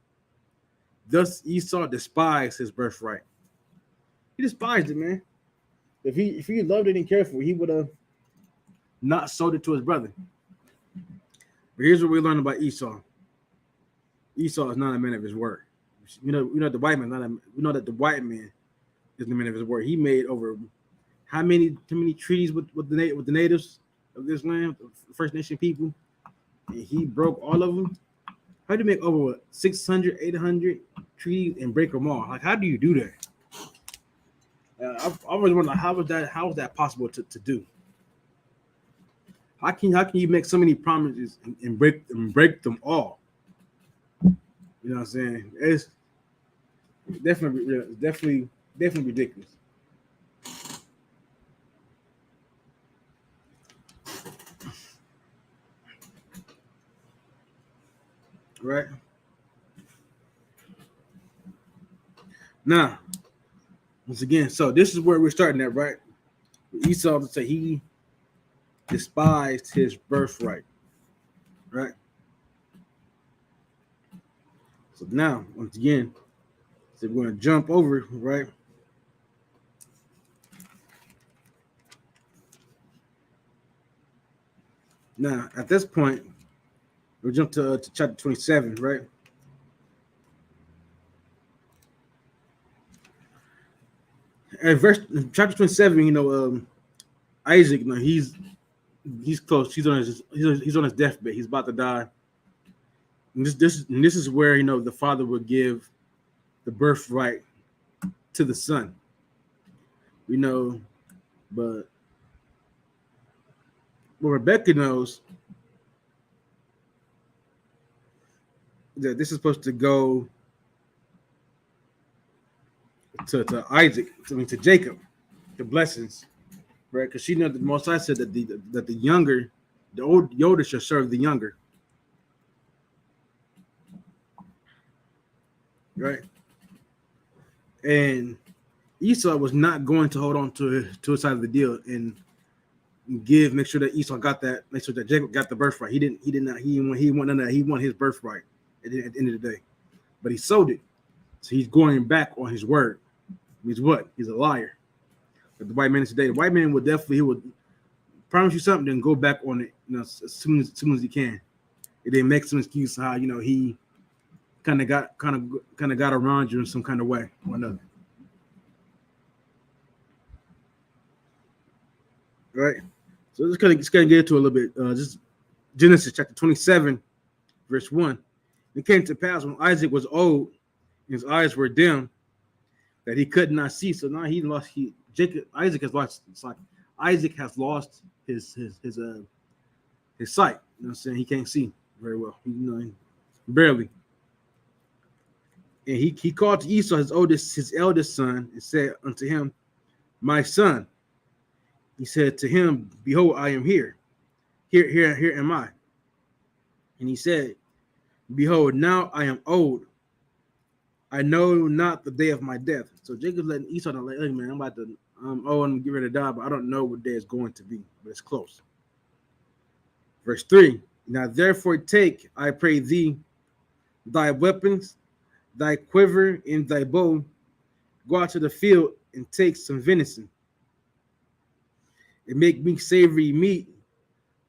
S3: Thus Esau despised his birthright. He despised it, man. If he loved it and cared for it, he would have not sold it to his brother. But here's what we learn about Esau. Esau is not a man of his word. We know the white man. We know that the white man is the man of his word. He made over how many treaties with the natives of this land, the First Nation people, and he broke all of them. How do you make over 600, 800 treaties and break them all? Like, how do you do that? I've always wondered how is that possible to do? How can you make so many promises and break them all? You know what I'm saying? It's definitely ridiculous. Right? Now, once again, so this is where we're starting at, right? Esau to say he despised his birthright, right? So now, once again, so we're going to jump over, right? Now, at this point, we'll jump to chapter 27, right? And chapter 27, Isaac, he's close. He's on his deathbed. He's about to die. And this is where the father would give the birthright to the son. But what Rebecca knows that this is supposed to go to Isaac, to Jacob, the blessings, right? Because she knows that Most High said that the older shall serve the younger, right? And Esau was not going to hold on to his side of the deal and make sure that Esau got that, make sure that Jacob got the birthright. He won his birthright at the end of the day, but he sold it, so he's going back on his word. He's what? He's a liar. But the white man today, the white man would promise you something, then go back on it, as soon as he can. And then make some excuse how he kind of got around you in some kind of way or another. Right? So just gonna get into a little bit. Just Genesis chapter 27, verse 1. It came to pass when Isaac was old, his eyes were dim, that he could not see. So now Isaac has lost. It's like Isaac has lost his sight. You know what I'm saying? He can't see very well. Barely. And he called to Esau, his eldest son, and said unto him, "My son." He said to him, "Behold, I am here. Here am I." And he said, "Behold, now I am old. I know not the day of my death." So Jacob's letting Esau know, like, "Hey man, I'm old and get ready to die, but I don't know what day it's going to be, but it's close." Verse 3. Now therefore take, I pray thee, thy weapons, thy quiver, and thy bow. Go out to the field and take some venison, and make me savory meat,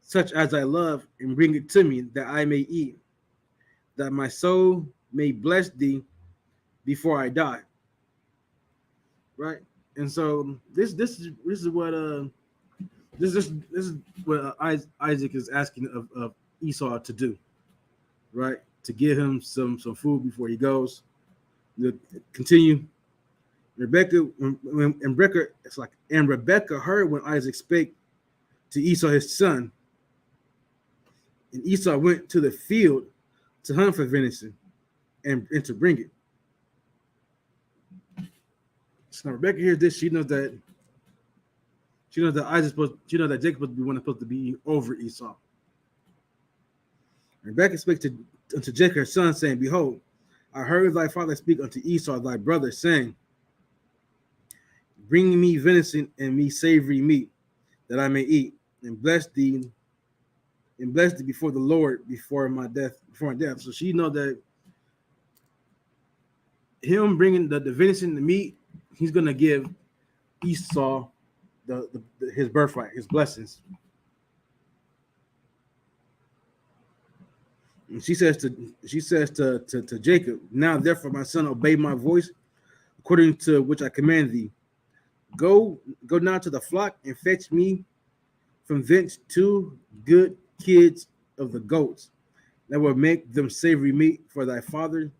S3: such as I love, and bring it to me, that I may eat, that my soul may bless thee before I die. Right? And so this is what Isaac is asking of Esau to do, right? To give him some food before he goes. Continue. Rebecca heard when Isaac spake to Esau his son, and Esau went to the field to hunt for venison and to bring it. So now Rebecca hears this. She knows that Jacob was the one supposed to be over Esau. Rebecca spake unto Jacob her son, saying, "Behold, I heard thy father speak unto Esau thy brother, saying, Bring me venison and me savory meat, that I may eat, and bless thee before the Lord before my death. So she know that him bringing the venison, the meat, he's gonna give Esau his birthright, his blessings. And she says to Jacob, now therefore, my son, obey my voice, according to which I command thee. Go now to the flock and fetch me from thence 2 good kids of the goats that will make them savory meat for thy father,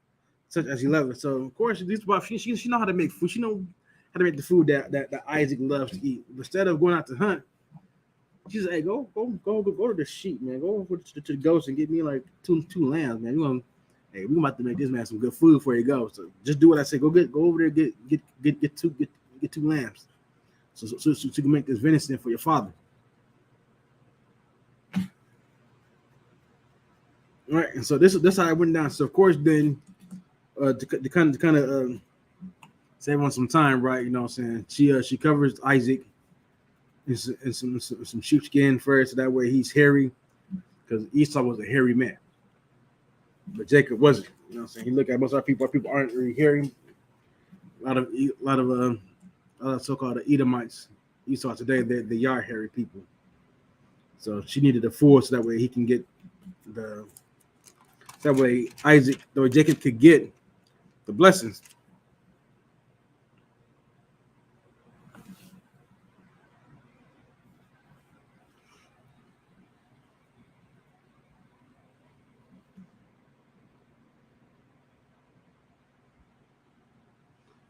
S3: such as he loveth. So of course, this wife, she know how to make food. She know how to make the food that Isaac loves to eat. Instead of going out to hunt, she said, "Hey, go to the sheep, man. Go over to the goats and get me like two lambs, man. We about to make this man some good food before he goes. So just do what I say. Go over there, get 2 lambs, so you can make this venison for your father." All right, and so this how it went down. So of course, then to kind of save on some time, right? You know what I'm saying? She covers Isaac in some sheepskin first, so that way he's hairy, because Esau was a hairy man, but Jacob wasn't. You know what I'm saying? He look at most of our people aren't really hairy. A lot of so-called Edomites, Esau today, they are hairy people. So she needed a fool, so that way he can get that way Jacob could get the blessings.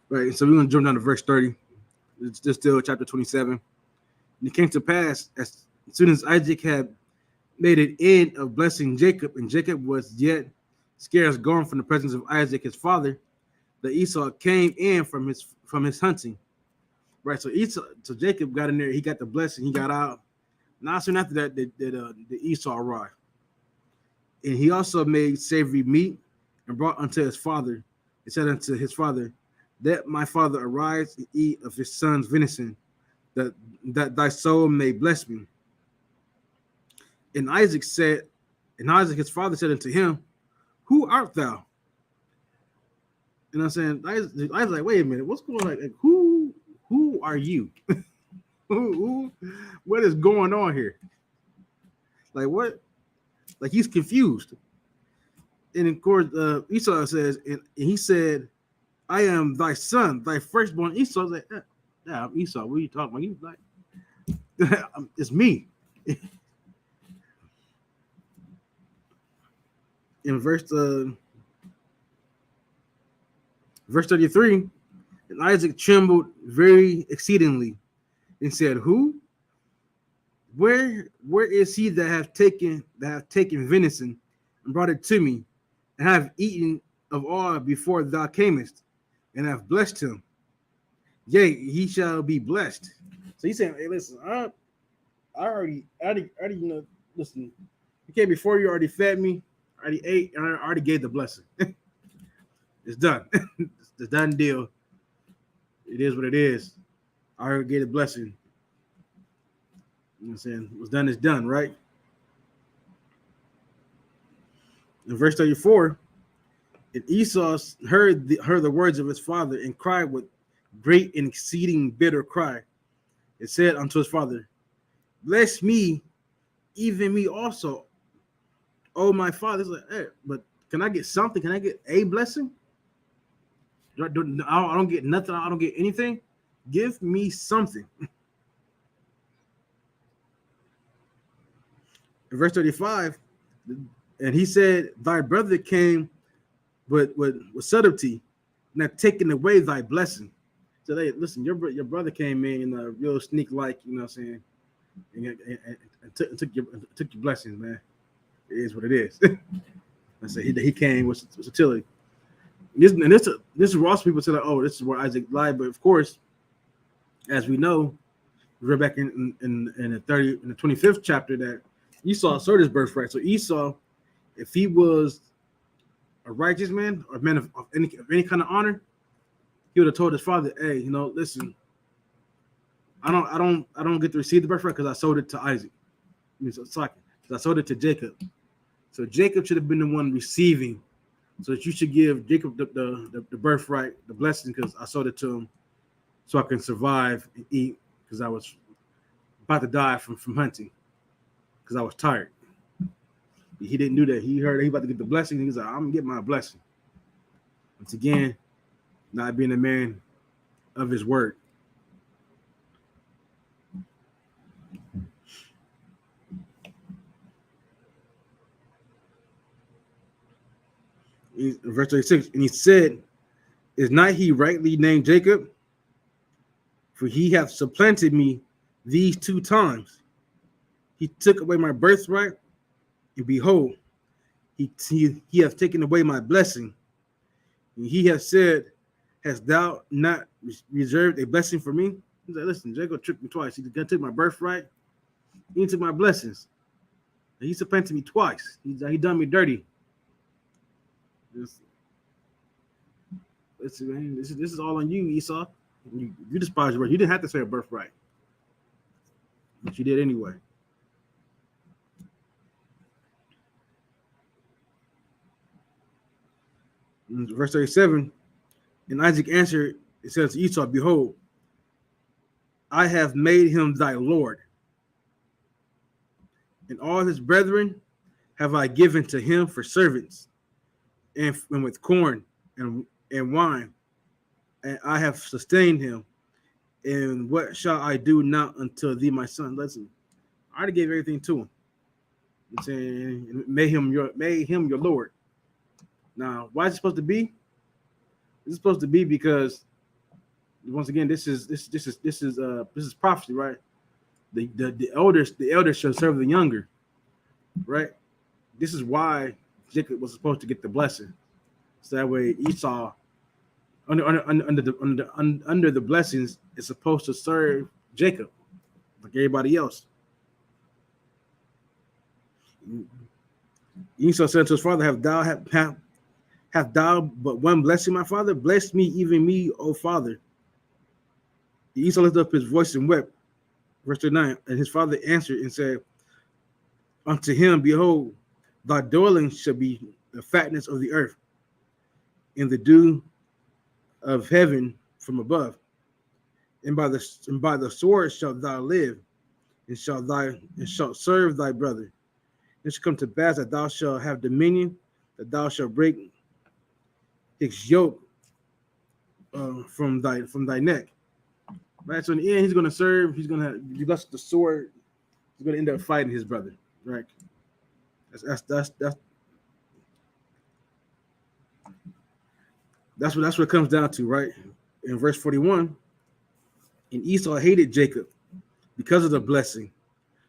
S3: Right, so we're going to jump down to verse 30. It's just still chapter 27. And it came to pass, as soon as Isaac had made an end of blessing Jacob, and Jacob was yet scarce gone from the presence of Isaac his father, that Esau came in from his hunting. Right, so Jacob got in there, he got the blessing, he got out. Not soon after that, the Esau arrived. And he also made savory meat and brought unto his father. He said unto his father, "Let my father arise and eat of his son's venison, that thy soul may bless me." And Isaac his father said unto him, "Who art thou?" And I'm saying, I was like, wait a minute, what's going on? Like, who are you? What is going on here? Like, what? Like, he's confused. And of course, Esau says, and he said, "I am thy son, thy firstborn." Esau was like, "Yeah, I'm Esau. What are you talking about?" He's like, "It's me." In verse 33, and Isaac trembled very exceedingly and said, "Who? Where is he that have taken venison and brought it to me, and have eaten of all before thou camest, and have blessed him? Yea, he shall be blessed." So he's saying, "Hey, listen, I already listen, you came before, you already fed me, I already ate, and I already gave the blessing." It's done. It's the done deal. It is what it is. I already gave the blessing. You know what I'm saying? What's done is done, right? In verse 34, and Esau heard the words of his father, and cried with great and exceeding bitter cry. It said unto his father, "Bless me, even me also, oh my father." It's like, hey, but can I get something? Can I get a blessing? I don't get nothing. I don't get anything. Give me something. In verse 35, and he said, "Thy brother came with subtlety, and have taken away thy blessing." So, hey, listen, your brother came in a real sneak like, you know what I'm saying, and took your blessings, man. It is what it is. I say he came with subtlety. This is where also people say, like, oh, this is where Isaac lied. But of course, as we know, we read back in the 25th chapter that Esau sold his birthright. So Esau, if he was a righteous man or a man of any kind of honor, he would have told his father, "Hey, listen, I don't get to receive the birthright because I sold it to Isaac. I sold it to Jacob. So Jacob should have been the one receiving. So that you should give Jacob the birthright, the blessing, because I sold it to him so I can survive and eat, because I was about to die from hunting, because I was tired. He didn't do that. He heard he about to get the blessing. He was like, I'm gonna get my blessing. Once again, not being a man of his word. Verse 36, and he said, is not he rightly named Jacob? For he hath supplanted me these 2 times. He took away my birthright, and behold, he hath taken away my blessing. And he hath said, hast thou not reserved a blessing for me? He's like, listen, Jacob tricked me twice. He took my birthright, he took my blessings. And he supplanted me twice. He done me dirty. Listen, man, this is all on you, Esau. You despise your birth. You didn't have to say a birthright, but you did anyway. In verse 37, and Isaac answered, it says to Esau, behold, I have made him thy Lord, and all his brethren have I given to him for servants, and with corn and wine, and I have sustained him. And what shall I do now unto thee, my son? Listen, I already gave everything to him. I'm saying, made him your Lord. Now, why is it supposed to be? This is supposed to be because, once again, this is prophecy, right? The elders shall serve the younger, right? This is why Jacob was supposed to get the blessing, so that way Esau, under the blessings, is supposed to serve Jacob like everybody else. Esau said to his father, Have thou but one blessing, my father? Bless me, even me, O father. Esau lifted up his voice and wept. Verse 39, and his father answered and said unto him, behold, thy dwelling shall be the fatness of the earth, and the dew of heaven from above. And by the sword shalt thou live, and shalt serve thy brother. It shall come to pass that thou shalt have dominion, that thou shalt break his yoke from thy neck. Right. So in the end, he's going to serve. He's going to have the sword. He's going to end up fighting his brother. Right. That's what it comes down to, right? In verse 41, and Esau hated Jacob because of the blessing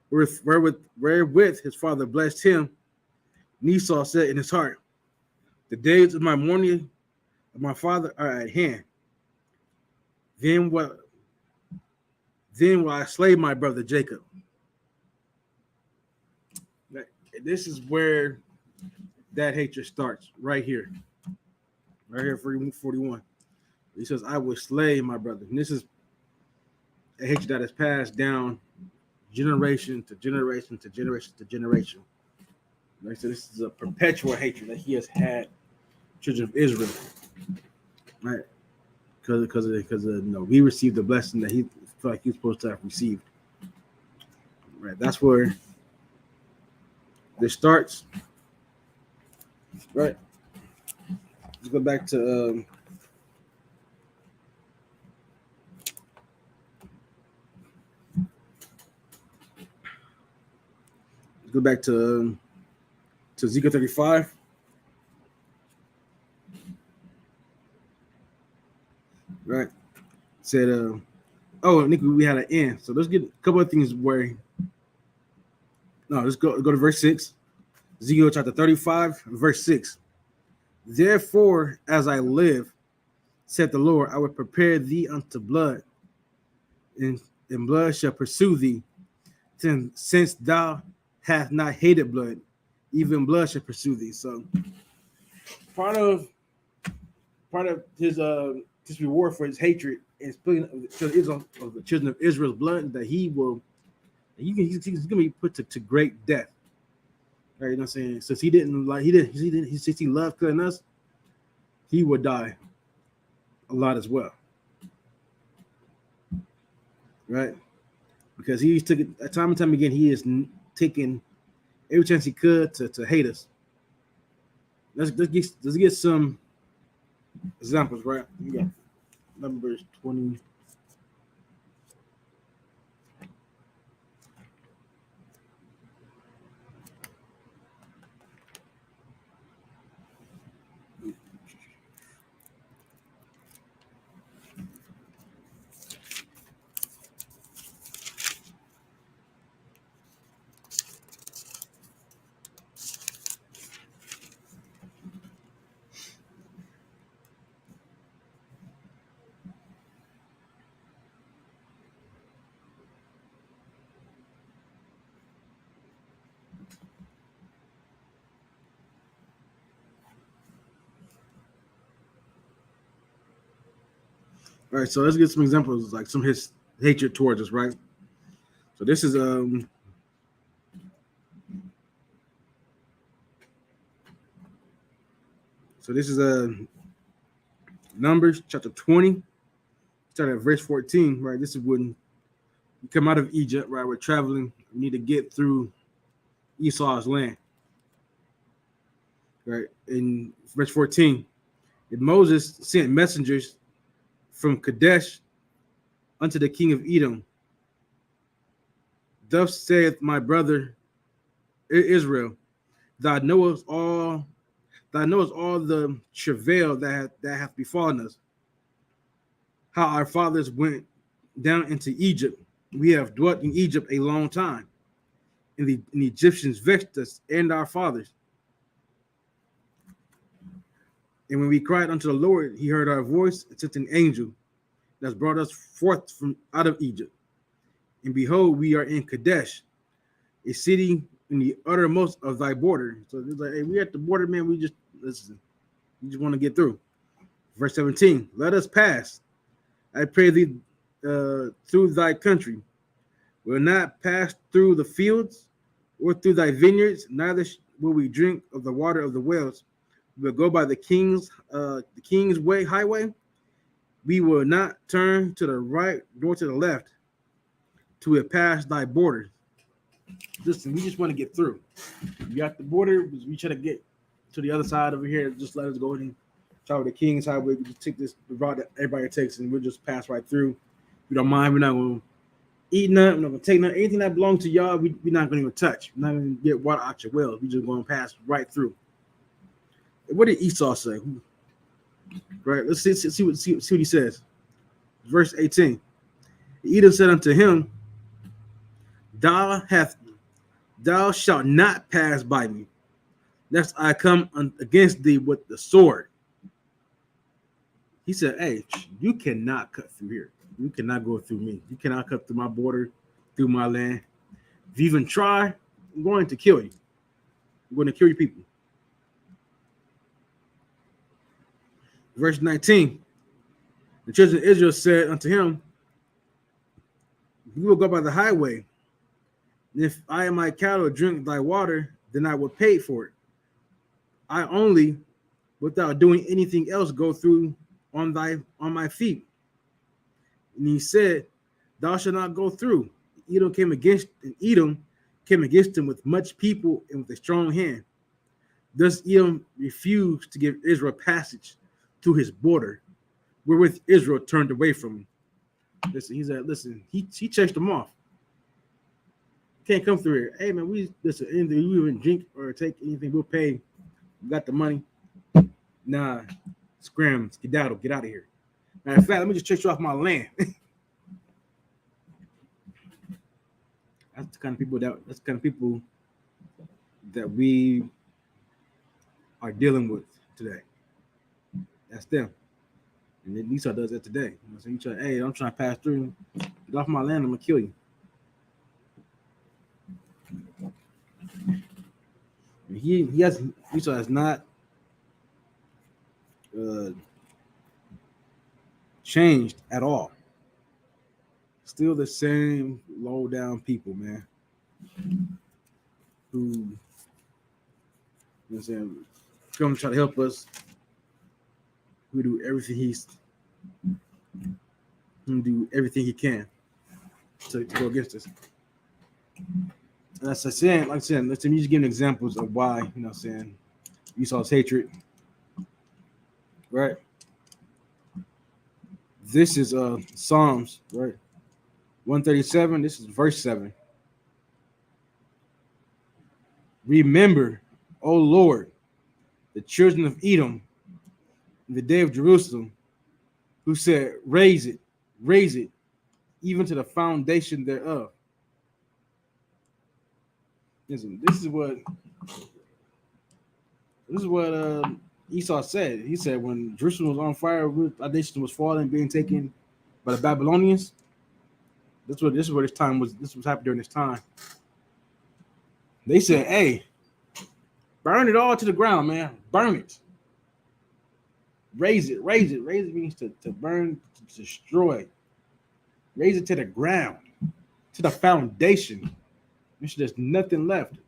S3: wherewith his father blessed him. And Esau said in his heart, the days of my mourning of my father are at hand. Then will I slay my brother Jacob. This is where that hatred starts, right here. Right here, 41. He says, I will slay my brother. And this is a hatred that is passed down generation to generation to generation to generation. Right? So this is a perpetual hatred that he has had children of Israel. Right? Because we received the blessing that he felt like he was supposed to have received. Right? That's where this starts. Right? Let's go back to Ezekiel 35. Right. Said Nick, we had an end. So let's get a couple of things where let's go to verse 6. Ezekiel chapter 35, verse 6. Therefore, as I live, said the Lord, I will prepare thee unto blood, and blood shall pursue thee. Since thou hast not hated blood, even blood shall pursue thee. So part of his reward for his hatred and spilling of the children of Israel's blood, that he's gonna be put to great death. Right, you know what I'm saying? Since he loved killing us, he would die a lot as well. right? Because he took it time and time again. He is taking every chance he could to hate us. Let's get some examples, right? We got Numbers 20. All right, so let's get some examples, like some of his hatred towards us, right? So this is Numbers chapter 20, start at verse 14, right? This is when we come out of Egypt, right? We're traveling, we need to get through Esau's land, right? In verse 14, and Moses sent messengers from Kadesh unto the king of Edom. Thus saith my brother Israel, thou knowest all the travail that hath befallen us, how our fathers went down into Egypt. We have dwelt in Egypt a long time, and the Egyptians vexed us and our fathers. And when we cried unto the Lord, he heard our voice and sent an angel that's brought us forth from out of Egypt. And behold, we are in Kadesh, a city in the uttermost of thy border. So it's like, hey, we at the border, man. We just want to get through. Verse 17, let us pass, I pray thee, through thy country. We'll not pass through the fields or through thy vineyards, neither will we drink of the water of the wells. We'll go by the king's way, highway. We will not turn to the right nor to the left till we pass thy border. Listen, we just want to get through. We got the border. We try to get to the other side over here. Just let us go and travel the king's highway. We just take the route that everybody takes, and we'll just pass right through. We don't mind. We're not going to eat nothing. We're not going to take nothing. Anything that belongs to y'all, we're not going to even touch. We're not going to get water out your wells. We're just going to pass right through. What did Esau say? Right. Let's see what he says. Verse 18. Edom said unto him, Thou shalt not pass by me, lest I come against thee with the sword. He said, hey, you cannot cut through here. You cannot go through me. You cannot cut through my border, through my land. If you even try, I'm going to kill you. I'm going to kill your people. Verse 19, the children of Israel said unto him, we will go by the highway. And if I and my cattle drink thy water, then I will pay for it. I only, without doing anything else, go through on my feet. And he said, thou shalt not go through. Edom came against him with much people and with a strong hand. Thus Edom refused to give Israel passage through his border, wherewith Israel turned away from him. Listen, he chased them off. Can't come through here. Hey man, anything we even drink or take anything, we'll pay. We got the money. Nah, scram, skedaddle, get out of here. Matter of fact, let me just chase you off my land. That's the kind of people that we are dealing with today. That's them. And then Esau does that today. So you try, hey, I'm trying to pass through. Get off my land, I'm gonna kill you. Esau has not changed at all. Still the same low down people, man. Who, you know what I'm saying, come try to help us. Who do everything he can. to go against us. And that's saying, like I said, let's just give examples of why, you know what I'm saying, Esau's hatred. Right. This is Psalms, right? 137. This is verse 7. Remember, O Lord, the children of Edom, in the day of Jerusalem, who said, raise it, even to the foundation thereof. Listen, this is what Esau said. He said when Jerusalem was on fire, our nation was falling, being taken by the Babylonians. This is what this time was. This was happening during this time. They said, "Hey, burn it all to the ground, man. Burn it. Raise it. Raise it. Raise it means to burn, to destroy. Raise it to the ground, to the foundation. There's nothing left."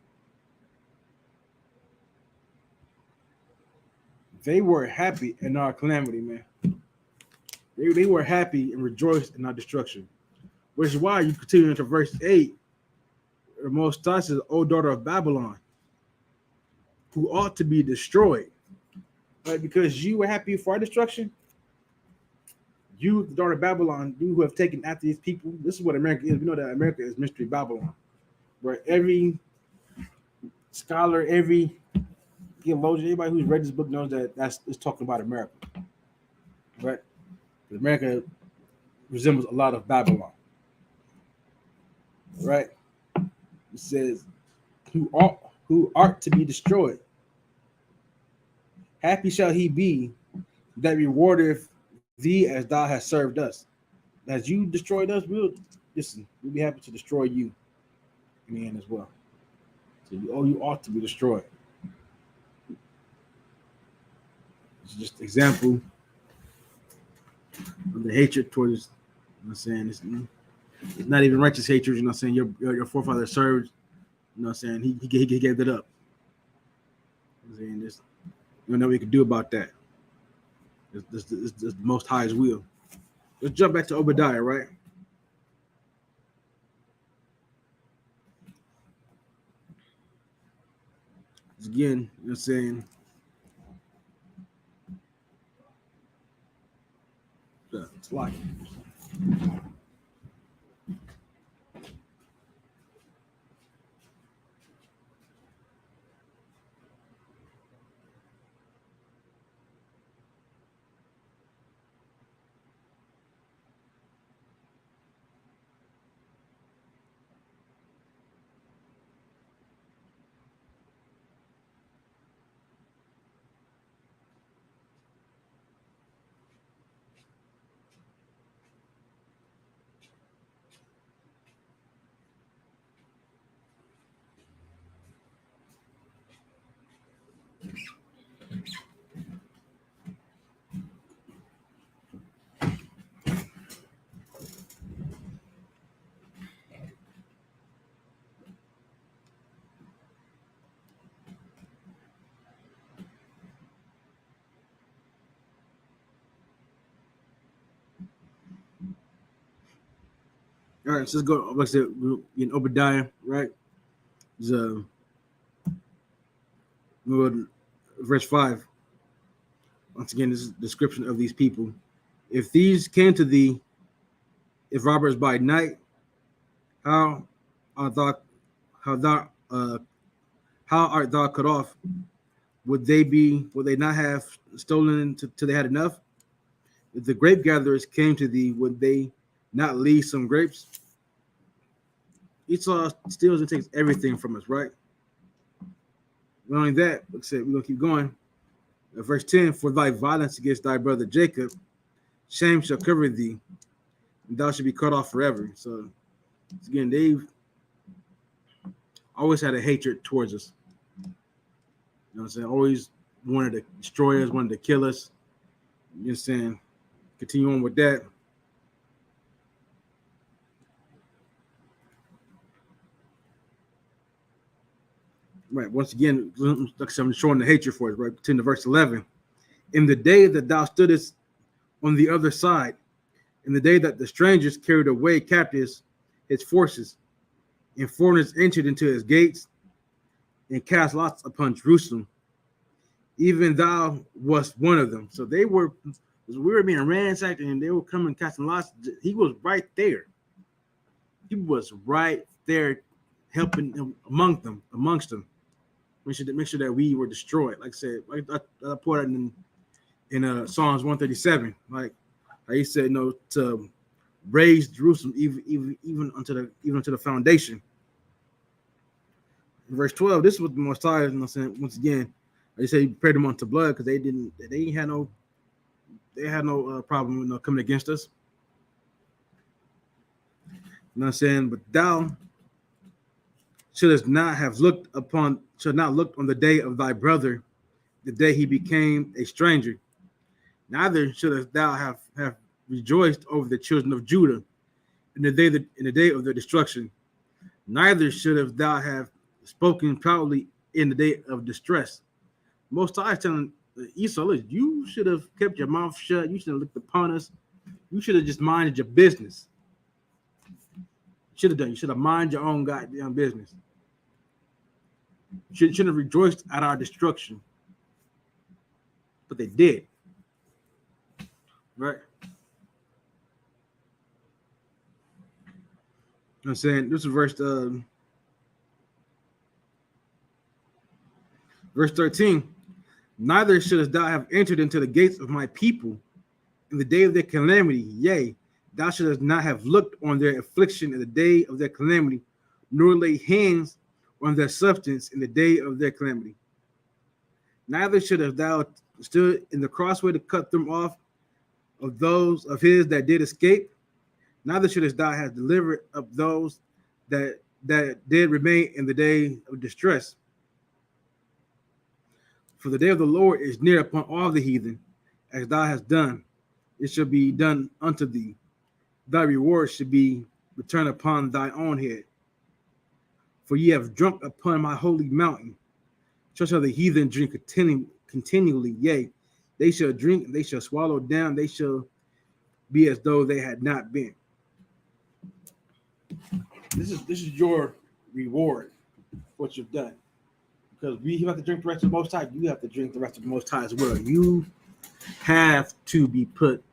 S3: They were happy in our calamity, man. They were happy and rejoiced in our destruction. Which is why you continue into verse 8. The Most High says, O daughter of Babylon, who ought to be destroyed. Right? Because you were happy for our destruction. You, the daughter of Babylon, you who have taken after these people. This is what America is. We know that America is Mystery Babylon. Right? Every scholar, every theologian, anybody who's read this book knows that it's talking about America. Right? America resembles a lot of Babylon. Right? It says, who art to be destroyed. Happy shall he be that rewardeth thee as thou hast served us. As you destroyed us, we'll be happy to destroy you in the end as well. So you ought to be destroyed. It's just an example of the hatred towards, you know what I'm saying, it's not even righteous hatred, you know what I'm saying, your forefather served, you know what I'm saying, he gave it up. You know what I'm saying, there's nothing we can do about that. It's the Most High's will. Let's jump back to Obadiah, right? Again, you know what I'm saying, it's like all right, so let's go. Like I said, in Obadiah, right? There's verse 5. Once again, this is a description of these people. If these came to thee, if robbers by night, how art thou cut off? Would they not have stolen till they had enough? If the grape gatherers came to thee, would they not leave some grapes? Esau steals and takes everything from us, right? Not only that, like I said, we're gonna keep going. Verse 10: For thy violence against thy brother Jacob, shame shall cover thee, and thou shalt be cut off forever. So again, they've always had a hatred towards us. You know what I'm saying? Always wanted to destroy us, wanted to kill us. You know what I'm saying? Continue on with that. Right. Once again, like I said, I'm showing the hatred for us, right? Continue to verse 11. In the day that thou stoodest on the other side, in the day that the strangers carried away captives, his forces, and foreigners entered into his gates and cast lots upon Jerusalem. Even thou wast one of them. So they were, we were being ransacked, and they were coming casting lots. He was right there. He was right there, helping them, amongst them. Make sure that we were destroyed. Like I said, like I put it in Psalms 137. Like he said, no, to raise Jerusalem even unto the foundation. In verse 12, this was the Most High. You know what I'm saying? Once again, they say he prepared them unto blood because they had no problem with coming against us. You know what I'm saying? But thou shouldst not looked on the day of thy brother, the day he became a stranger. Neither shouldst thou have rejoiced over the children of Judah in the day of their destruction. Neither shouldst thou have spoken proudly in the day of distress. Most High is telling Esau, look, you should have kept your mouth shut. You should have looked upon us. You should have just minded your business. Should have done. You should have minded your own goddamn business. You shouldn't have rejoiced at our destruction. But they did. Right? I'm saying this is verse 13. Neither shouldst thou have entered into the gates of my people in the day of their calamity. Yea, thou shouldst not have looked on their affliction in the day of their calamity, nor lay hands on their substance in the day of their calamity. Neither shouldst thou stood in the crossway to cut them off of those of his that did escape. Neither shouldst thou have delivered up those that did remain in the day of distress. For the day of the Lord is near upon all the heathen, as thou hast done, it shall be done unto thee. Thy reward should be returned upon thy own head. For ye have drunk upon my holy mountain. So shall the heathen drink continually. Yea, they shall drink, they shall swallow down, they shall be as though they had not been. This is your reward for what you've done. Because we have to drink the rest of the Most High, you have to drink the rest of the Most High as well. You have to be put,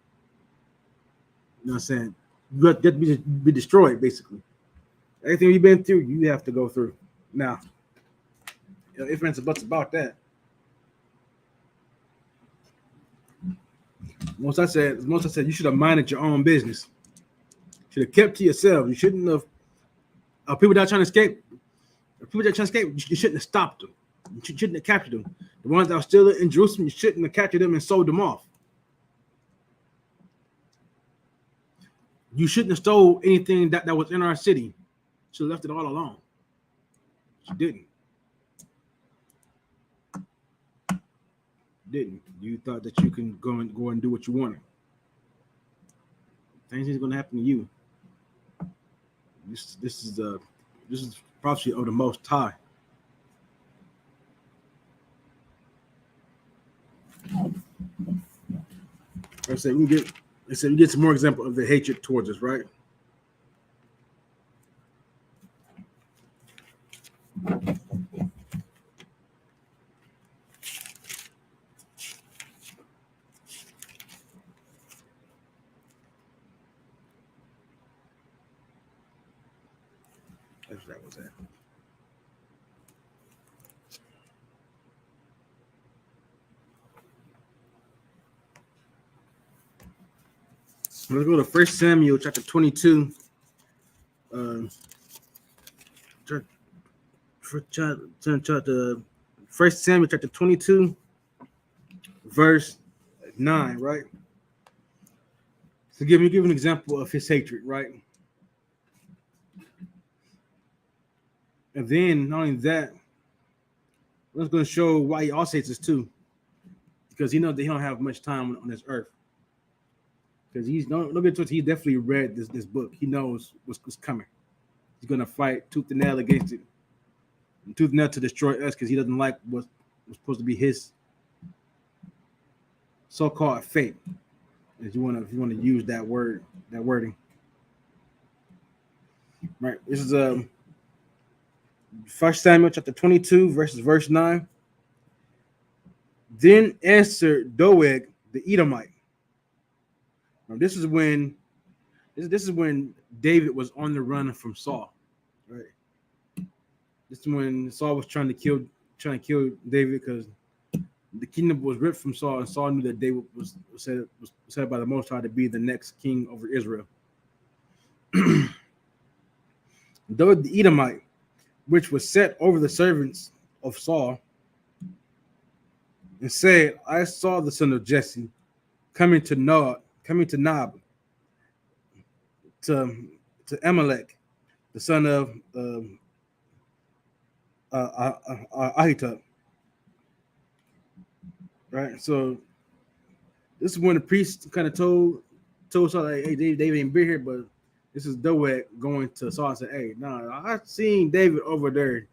S3: you know what I'm saying? You have to be destroyed, basically. Everything you've been through, you have to go through. Now, if and buts about that. Most I said, you should have minded your own business. Should have kept to yourself. You shouldn't have. People that are trying to escape, you shouldn't have stopped them. You shouldn't have captured them. The ones that are still in Jerusalem, you shouldn't have captured them and sold them off. You shouldn't have stole anything that was in our city. You should have left it all alone. You didn't. You thought that you can go and do what you wanted. Things is going to happen to you. This is prophecy of the Most High. I said we get some more example of the hatred towards us, right? That was that. Let's go to 1 Samuel chapter 22. Chapter 1 Samuel chapter 22, verse 9, right? So give an example of his hatred, right? And then not only that, we're going to show why he also hates us too, because he knows that he don't have much time on this earth. Because he's he definitely read this book. He knows what's coming. He's gonna fight tooth and nail against it, and tooth and nail to destroy us, because he doesn't like what's supposed to be his so-called fate. If you want to use that wording. Right. This is 1 Samuel chapter 22, verse 9. Then answered Doeg the Edomite. Now, this is when David was on the run from Saul. Right. This is when Saul was trying to kill David because the kingdom was ripped from Saul, and Saul knew that David was set by the Most High to be the next king over Israel. Though the Edomite, which was set over the servants of Saul, and said, I saw the son of Jesse coming to Nob, to Amalek, the son of Ahitub. Right, so this is when the priest kind of told Saul, like, hey, David ain't been here, but this is Doeg going to Saul and said, hey, no, I seen David over there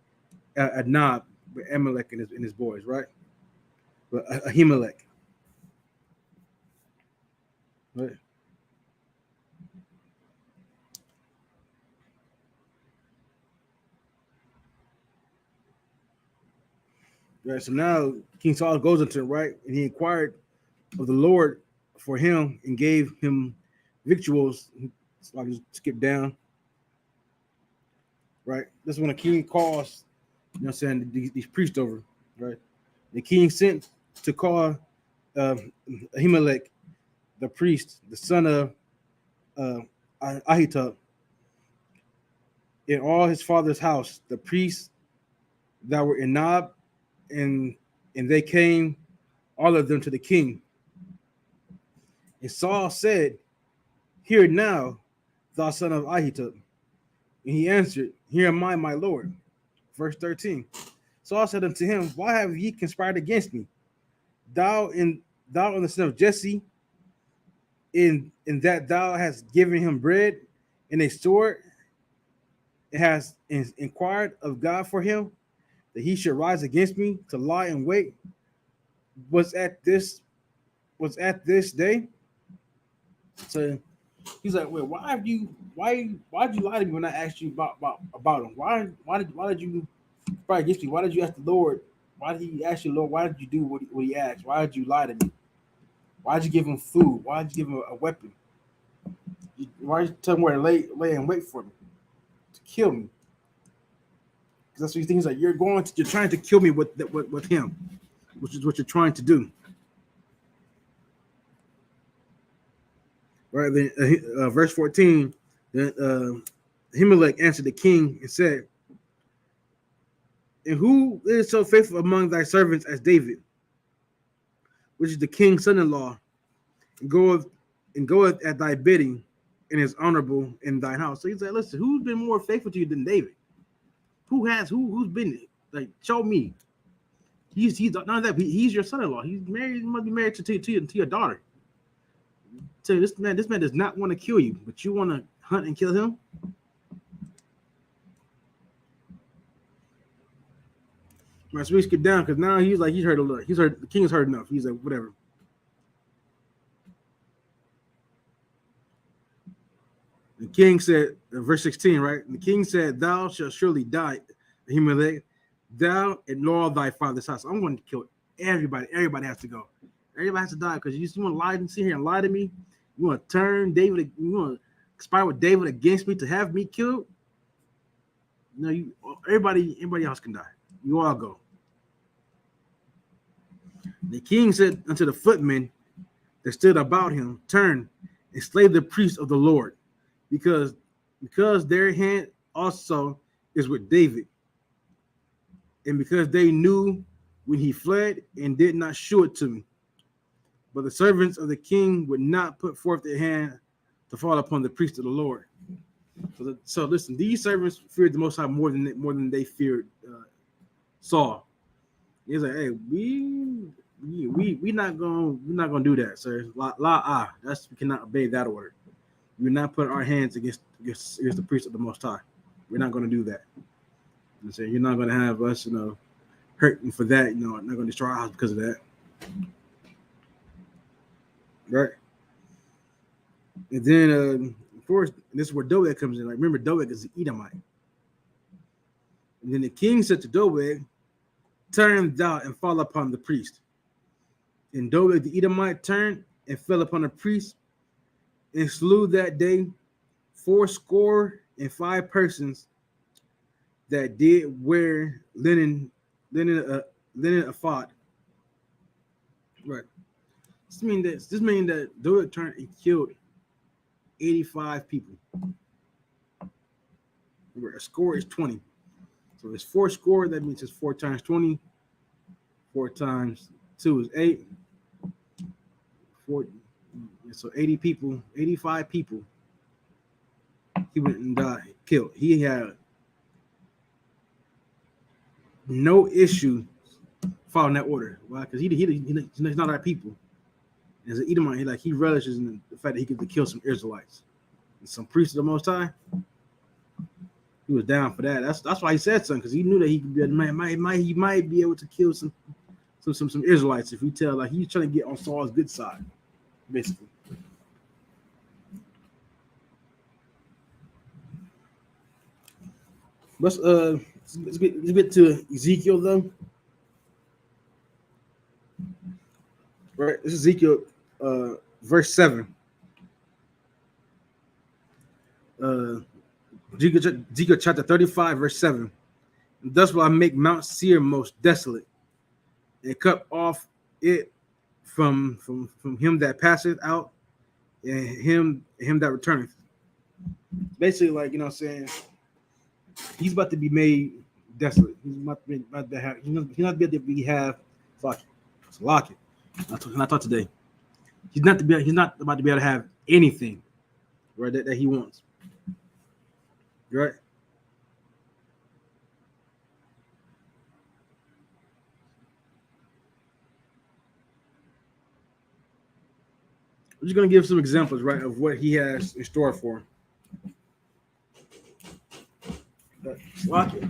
S3: at Nob with Amalek and his boys, right? But Ahimelech. Right. Right. So now King Saul goes into it, right? And he inquired of the Lord for him and gave him victuals. So I just skip down. Right. This is when a king calls, you know what I'm saying, these priests over, right? The king sent to call Ahimelech, the priest, the son of Ahitub, in all his father's house, the priests that were in Nob, and they came, all of them, to the king. And Saul said, hear now, thou son of Ahitub. And he answered, here am I, my lord. Verse 13. Saul said unto him, why have ye conspired against me? Thou and the son of Jesse, in that thou hast given him bread and a sword, and hast inquired of God for him, that he should rise against me to lie in wait, was at this day. So he's like, wait, why'd you lie to me when I asked you about him? Why did you fight against me? Why did you ask the Lord? Why did he ask you, Lord? Why did you do what he asked? Why did you lie to me? Why did you give him food? Why did you give him a weapon? Why did you tell him where to lay and wait for me to kill me? Because that's what he thinks, like you're trying to kill me with him, which is what you're trying to do. Right, then verse 14, then Ahimelech answered the king and said, and who is so faithful among thy servants as David, which is the king's son-in-law, and goeth at thy bidding, and is honorable in thine house? So he said, listen, who's been more faithful to you than David? Who's been, like, show me. He's none of that. He's your son-in-law. He's married. He must be married to your daughter. So this man does not want to kill you, but you want to hunt and kill him. Right, so we skip down because now he's heard a lot. The king has heard enough. He's like, whatever. The king said, verse 16, right? The king said, thou shalt surely die, Ahimelech, thou and all thy father's house. I'm going to kill everybody. Everybody has to go. Everybody has to die because you want to lie and sit here and lie to me. You want to turn David. You want to conspire with David against me to have me killed. No, everybody else can die. You all go. The king said unto the footmen that stood about him, turn and slay the priests of the Lord, because their hand also is with David, and because they knew when he fled and did not shew it to me. But the servants of the king would not put forth their hand to fall upon the priests of the Lord. So listen, these servants feared the Most High more than they feared Saul. He's like, hey, we not gonna do that, sir. We cannot obey that order. We're not putting our hands against the priests of the Most High. We're not gonna do that. And so you're not gonna have us, hurting for that. Not gonna destroy our house because of that. Right. And then First, and this is where Doeg comes in. Like, remember, Doeg is the Edomite. And then the king said to Doeg, turn thou and fall upon the priest. And Doeg the Edomite turned and fell upon the priest and slew that day 75 persons that did wear linen ephod. Right. This means that Doeg turned and killed 85 people. Remember, a score is 20. So it's 4 score. That means it's 4 times 20. 4 times 2 is 8. 4, so 80 people, 85 people. He went and died, killed. He had no issue following that order. Why? Because he's not our people. As an Edomite, he relishes in the fact that he could kill some Israelites and some priests of the Most High. He was down for that. That's why he said something, because he knew that he could be he might be able to kill some Israelites if we tell, like, he's trying to get on Saul's good side, basically. Let's get to Ezekiel though. Right, this is Ezekiel verse 7. Ezekiel chapter 35, verse 7. Thus will I make Mount Seir most desolate, and cut off it from him that passeth out, and him that returneth. Basically, like, you know what I'm saying, he's about to be made desolate. He's not be able to have lock it. I thought today. He's not about to be able to have anything, right, that he wants. Right? I'm just gonna give some examples, right, of what he has in store for him. Lock it.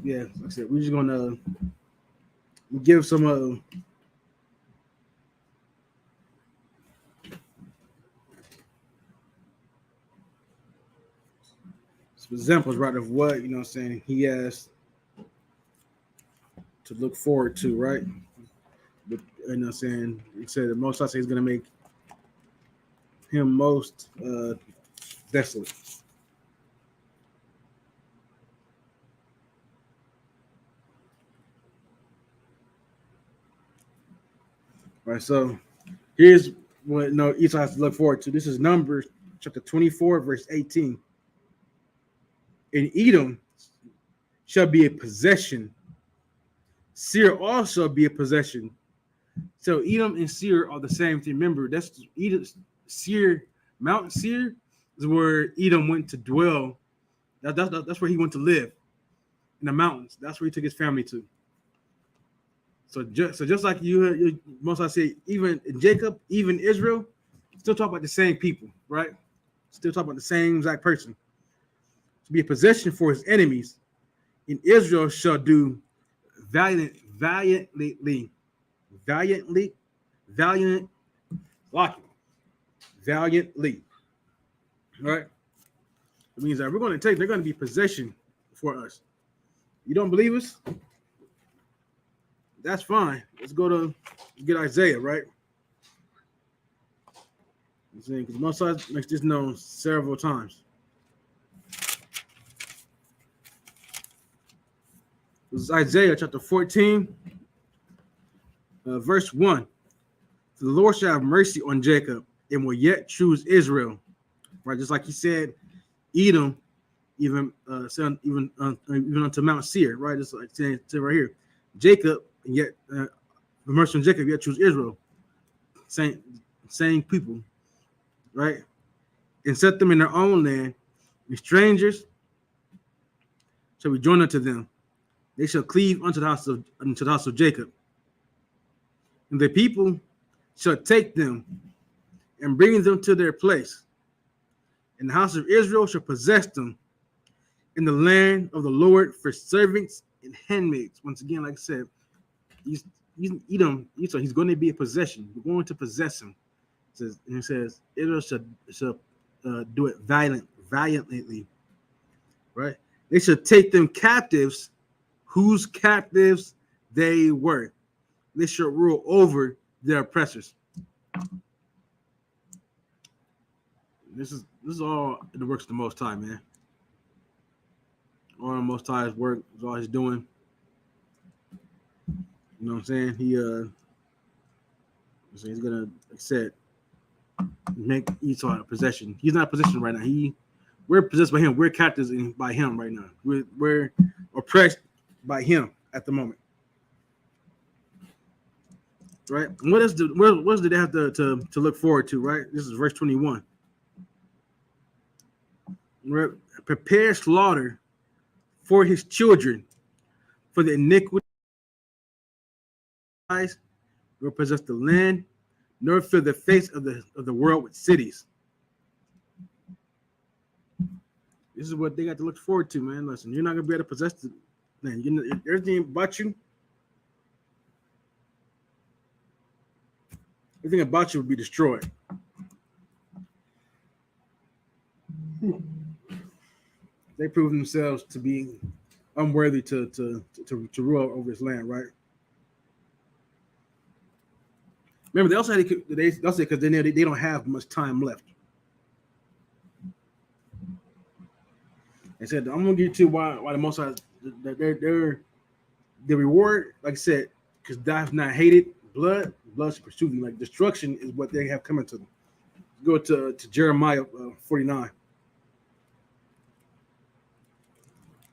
S3: Yeah, like I said, we're just gonna give some examples, right, of what, you know what I'm saying, he has to look forward to, right? But, you know what I'm saying, he said the Most High says he's gonna make him most desolate. Right, so here's what Esau has to look forward to. This is Numbers chapter 24, verse 18. And Edom shall be a possession. Seir also be a possession. So Edom and Seir are the same thing. Remember, that's Edom, Seir, Mount Seir is where Edom went to dwell. That's where he went to live, in the mountains. That's where he took his family to. So just like you most I say, even Jacob, even Israel, still talk about the same people, right? Still talking about the same exact person. To be a possession for his enemies, and Israel shall do valiantly, valiantly. Right? It means that they're going to be possession for us. You don't believe us? That's fine. Let's get Isaiah, right? Because Moses makes this known several times. This is Isaiah chapter 14, verse 1. The Lord shall have mercy on Jacob and will yet choose Israel. Right, just like he said, Edom, even unto Mount Seir, right? Just like saying right here, Jacob, and yet the mercy on Jacob, yet choose Israel. Same people, right? And set them in their own land. The strangers shall be joined unto them. They shall cleave unto the house of Jacob. And the people shall take them and bring them to their place. And the house of Israel shall possess them in the land of the Lord for servants and handmaids. Once again, like I said, he's going to be a possession. We're going to possess him. It says Israel shall do it valiantly, right? They shall take them captives, whose captives they were. They shall rule over their oppressors. This is all in the works of the Most High, man. All the Most High's work is all he's doing. You know what I'm saying? He's gonna accept, make Esau a possession. He's not a possession right now. We're possessed by him. We're captives by him right now. We're oppressed by him at the moment. Right? And what else do they have to look forward to? Right? This is verse 21. Prepare slaughter for his children, for the iniquity nor possess the land, nor fill the face of the world with cities. This is what they got to look forward to, man. Listen, you're not gonna be able to possess the land. Everything about you will be destroyed. They prove themselves to be unworthy to rule over his land, right? Remember, they also had because they don't have much time left. They said, "I'm gonna get to why the Most High, the reward, like I said, because thou have not hated blood should pursue them. Like destruction is what they have coming to them." Go to Jeremiah 49.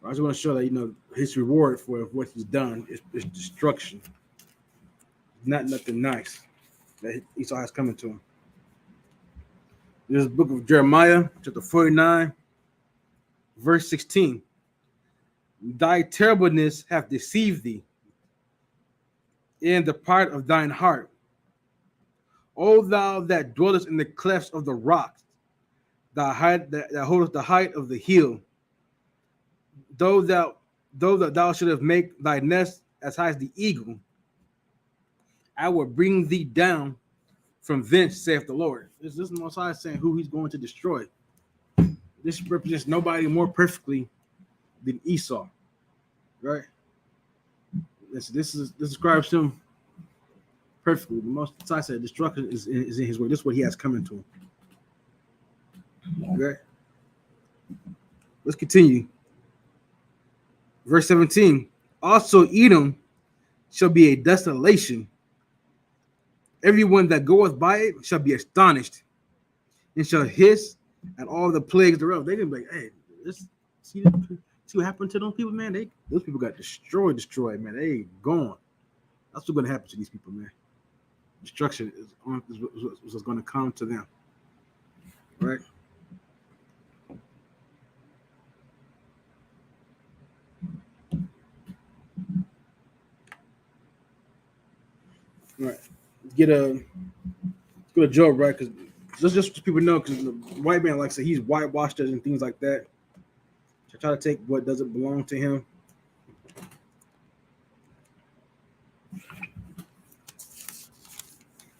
S3: I just want to show that his reward for what he's done is destruction. Not nothing nice that Esau has coming to him. This is the book of Jeremiah, chapter 49, verse 16. Thy terribleness hath deceived thee in the part of thine heart. O thou that dwellest in the clefts of the rocks, that holdest the height of the hill, though that thou shouldst make thy nest as high as the eagle, I will bring thee down from thence, saith the Lord. This is Most High saying who he's going to destroy. This represents nobody more perfectly than Esau, right? This describes him perfectly. The Most High said destruction is in his way. This is what he has coming to him. Okay, let's continue. Verse 17. Also, Edom shall be a desolation. Everyone that goeth by it shall be astonished, and shall hiss at all the plagues thereof. They can be like, "Hey, see what happened to those people, man? Those people got destroyed, man. They gone." That's what's going to happen to these people, man. Destruction is what's going to come to them, right? Right. Let's go to Job, right? Because Just so people know, because the white man, like I said, he's whitewashed us and things like that. To try to take what doesn't belong to him.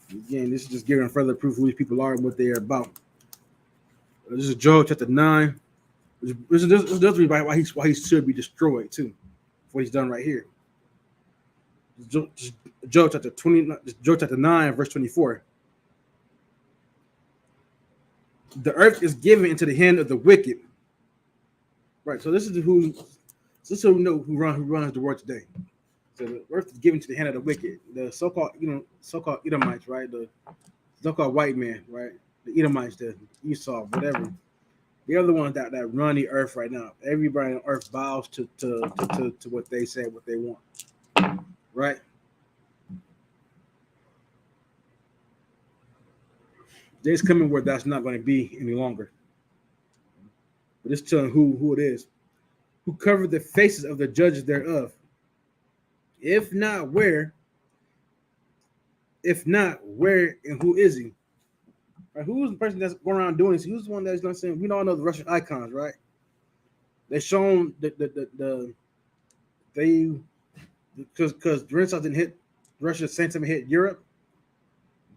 S3: Again, this is just giving further proof who these people are and what they are about. This is Job chapter 9. This does read why he should be destroyed too. What he's done right here. Job chapter 9, verse 24. The earth is given into the hand of the wicked. Right. So this is who we know who runs the world today. So the earth is given to the hand of the wicked, the so-called Edomites, right? The so-called white man, right? The Edomites, the Esau, whatever. They're the ones that run the earth right now. Everybody on earth bows to what they say, what they want, right? There's coming where that's not going to be any longer. But it's telling who it is, who covered the faces of the judges thereof. If not, where? If not, where and who is he? Right, who's the person that's going around doing this? Who's the one that's going to say, we all know the Russian icons, right? They show them because the Renaissance didn't hit Russia the same time it hit Europe.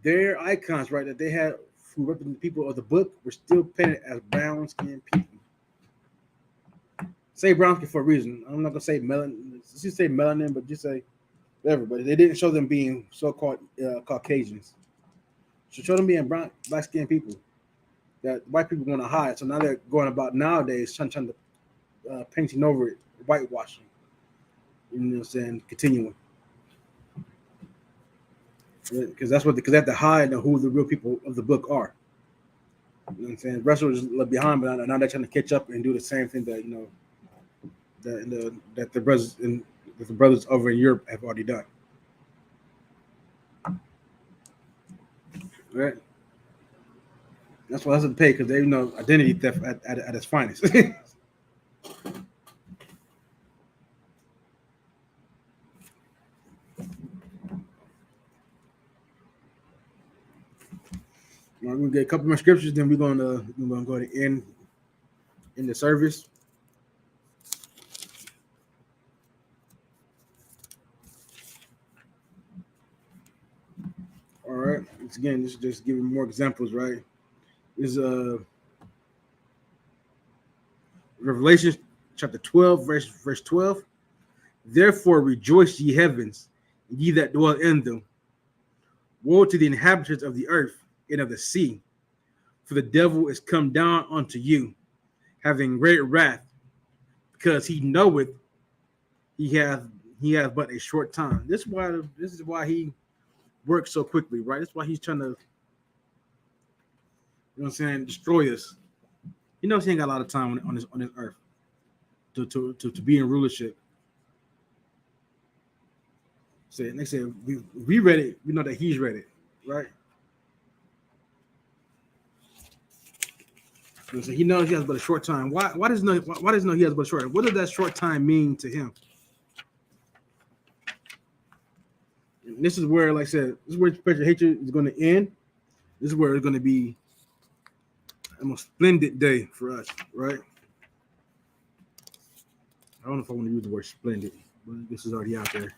S3: Their icons, right, that they had who represented the people of the book were still painted as brown skinned people. Say brown skin for a reason. I'm not gonna say melanin. Just say melanin, but just say whatever. But they didn't show them being so-called Caucasians. So show them being black skinned people that white people want to hide. So now they're going about nowadays trying to painting over it, whitewashing. You know what I'm saying? Continuing. Because that's they have to hide who the real people of the book are. You know what I'm saying? Russia was left behind, but now they're trying to catch up and do the same thing that that the brothers over in Europe have already done. Right? That's why that's what they pay, because they identity theft at its finest. We're gonna get a couple more scriptures, then we're gonna go to end in the service. All right. This is just giving more examples, right? Is Revelation chapter 12, verse 12. Therefore rejoice, ye heavens, ye that dwell in them. Woe to the inhabitants of the earth and of the sea, for the devil is come down unto you, having great wrath, because he knoweth he hath but a short time. This is why he works so quickly, right? That's why he's trying to, destroy us. He knows he ain't got a lot of time on this earth to be in rulership. So they said we read it. We know that he's read it, right? So he knows he has but a short time. Why does he know he has but a short time? What does that short time mean to him? And this is where, like I said, this is where spiritual hatred is going to end. This is where it's going to be a most splendid day for us, right? I don't know if I want to use the word splendid, but this is already out there.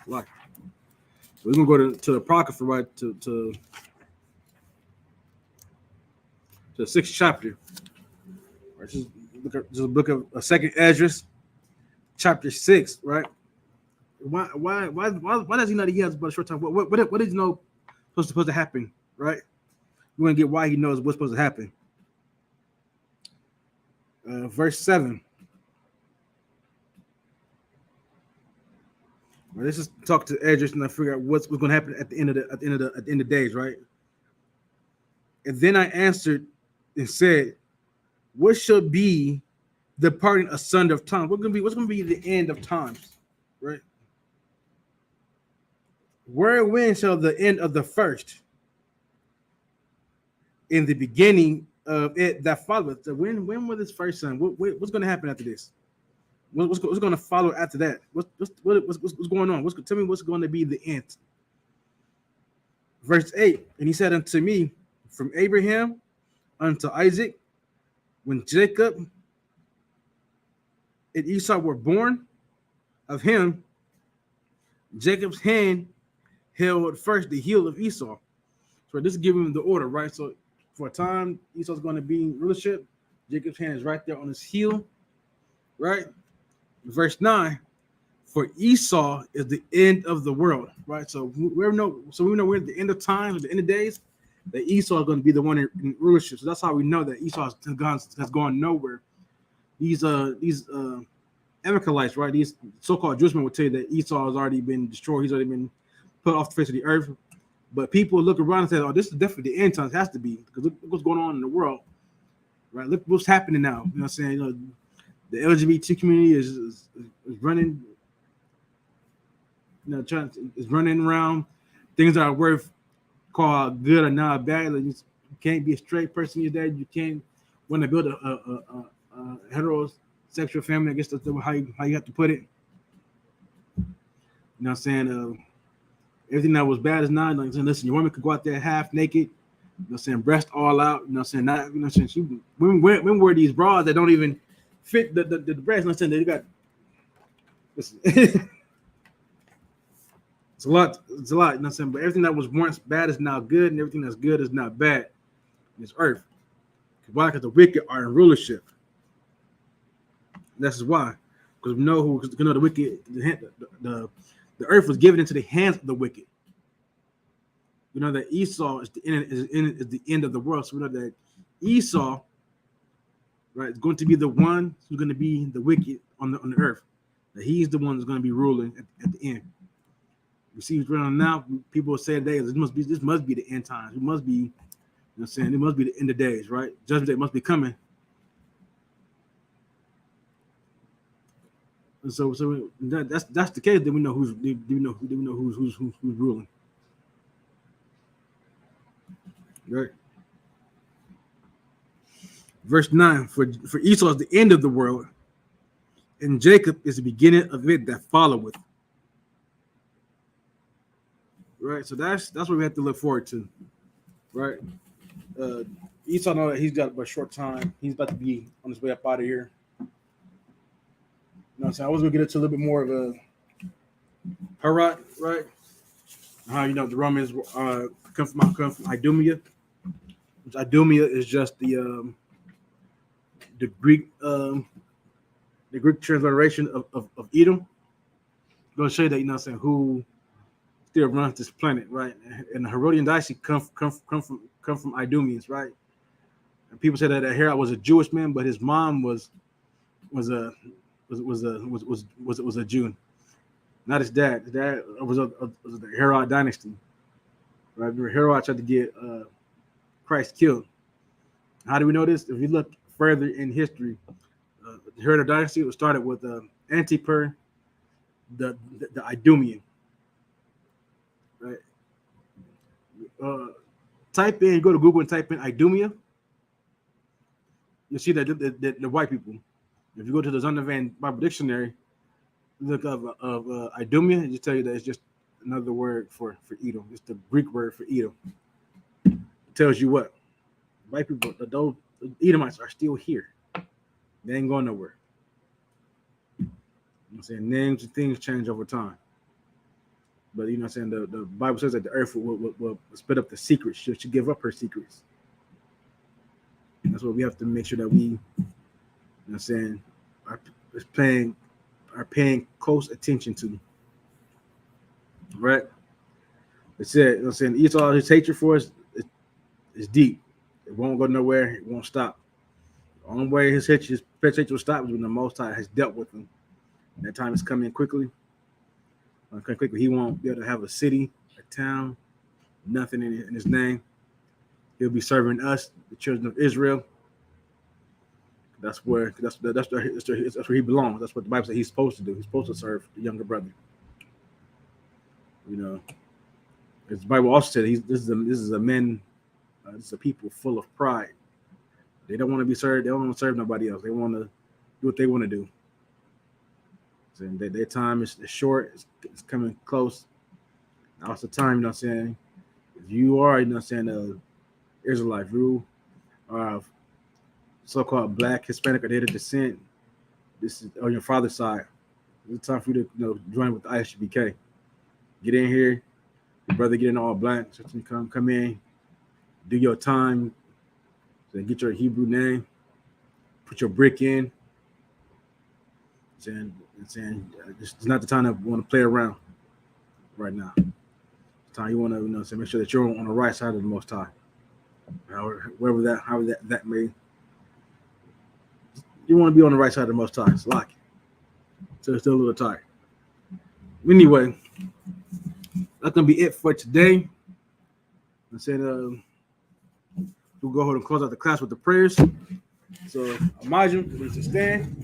S3: Like, so we're gonna go to the Apocrypha, right? To the 6th chapter. Right, just a book of a second Esdras, chapter 6, right? Why does he know that he has but a short time? What does he know supposed to happen, right? We're gonna get why he knows what's supposed to happen. Verse 7. Well, let's just talk to Esdras and figure out what's going to happen at the end of the days, right? And then I answered and said, "What shall be the parting asunder of time? What's going to be the end of times, right? Where when shall the end of the first, in the beginning of it that followeth? So when will this first son? What's going to happen after this? What's going to follow after that? What's going on? Tell me what's going to be the end. Verse 8, and he said unto me, from Abraham unto Isaac, when Jacob and Esau were born of him, Jacob's hand held first the heel of Esau. So this is giving him the order, right? So for a time, Esau's going to be in rulership. Jacob's hand is right there on his heel, right? Verse 9, for Esau is the end of the world, right? So we know we're at the end of times, at the end of days, that Esau is going to be the one in rulership. So that's how we know that Esau has gone nowhere. These Amalekites, right? These so-called Jewish men will tell you that Esau has already been destroyed. He's already been put off the face of the earth. But people look around and say, "Oh, this is definitely the end times. It has to be, because look what's going on in the world, right? Look what's happening now." You know what I'm saying? The LGBT community is running. Is running around. Things that are worth called good or not bad. Like you can't be a straight person these days. You can't want to build a heterosexual family. I guess that's how you have to put it. You know what I'm saying? Everything that was bad is not. Like saying, listen, your woman could go out there half naked. You know what I'm saying? Breast all out. You know what I'm saying? Not. You know what I'm saying? Women wear these bras that don't even fit the breast. You know what I'm saying? They got. Listen. It's a lot, you know what I'm saying? But everything that was once bad is now good, and everything that's good is not bad in this earth. Why? Because the wicked are in rulership. That's why. Because we know the wicked, the earth was given into the hands of the wicked. We know that Esau is the end of the world. So we know that Esau, right, is going to be the one who's going to be the wicked on the earth. That he's the one that's going to be ruling at the end. We see what's going on now. People say today this must be the end times. It must be, you know what I'm saying? It must be the end of days, right? Judgment day must be coming. And so that's the case. Then we know who's ruling, right? Verse 9: for Esau is the end of the world, and Jacob is the beginning of it that followeth. Right, so that's what we have to look forward to, right? Esau know that he's got a short time. He's about to be on his way up out of here. You know what I'm saying? I was gonna get into a little bit more of a Herod, right? How the Romans come from Idumea. Which Idumea is just the Greek transliteration of Edom. I'm gonna show you that, you know what I'm saying, who still runs this planet, right? And the Herodian dynasty come from Idumeans, right? And people say that Herod was a Jewish man, but his mom was a Jew, not his dad. His dad was the Herod dynasty, right? Remember, Herod tried to get Christ killed. How do we know this? If you look further in history, the Herod dynasty was started with Antipater, the Idumean. Right. Go to Google and type in Idumea. You'll see that the white people. If you go to the Zondervan Bible Dictionary, look of Idumea, and just tell you that it's just another word for Edom. It's the Greek word for Edom. It tells you what white people, those Edomites are still here. They ain't going nowhere. You know what I'm saying? Names and things change over time. But you know what I'm saying? The Bible says that the earth will spit up the secrets. She'll give up her secrets. And that's what we have to make sure that we, you know what I'm saying, are paying close attention to. Right? It said, you know what I'm saying, Esau, his hatred for us is deep. It won't go nowhere. It won't stop. The only way his hatred will stop is when the Most High has dealt with him. And that time is coming quickly. He won't be able to have a city, a town, nothing in his name. He'll be serving us, the children of Israel. That's where he belongs. That's what the Bible says he's supposed to do. He's supposed to serve the younger brother. You know, as the Bible also said, this is a people full of pride. They don't want to be served. They don't want to serve nobody else. They want to do what they want to do. And their time is short. It's coming close. Now it's the time, you know what I'm saying? If you are, you know what I'm saying, Israelite, you are so-called black, Hispanic, or native descent, this is on your father's side. It's time for you to join with the ISUPK. Get in here. Your brother get in all black. So you come in, do your time, then get your Hebrew name, put your brick in. Saying it's not the time to want to play around right now. It's time you want to make sure that you're on the right side of the Most High. However that may, you want to be on the right side of the Most High. It's lock it. So it's still a little tight. Anyway, that's gonna be it for today. I said we'll go ahead and close out the class with the prayers. So Imagine is to stand.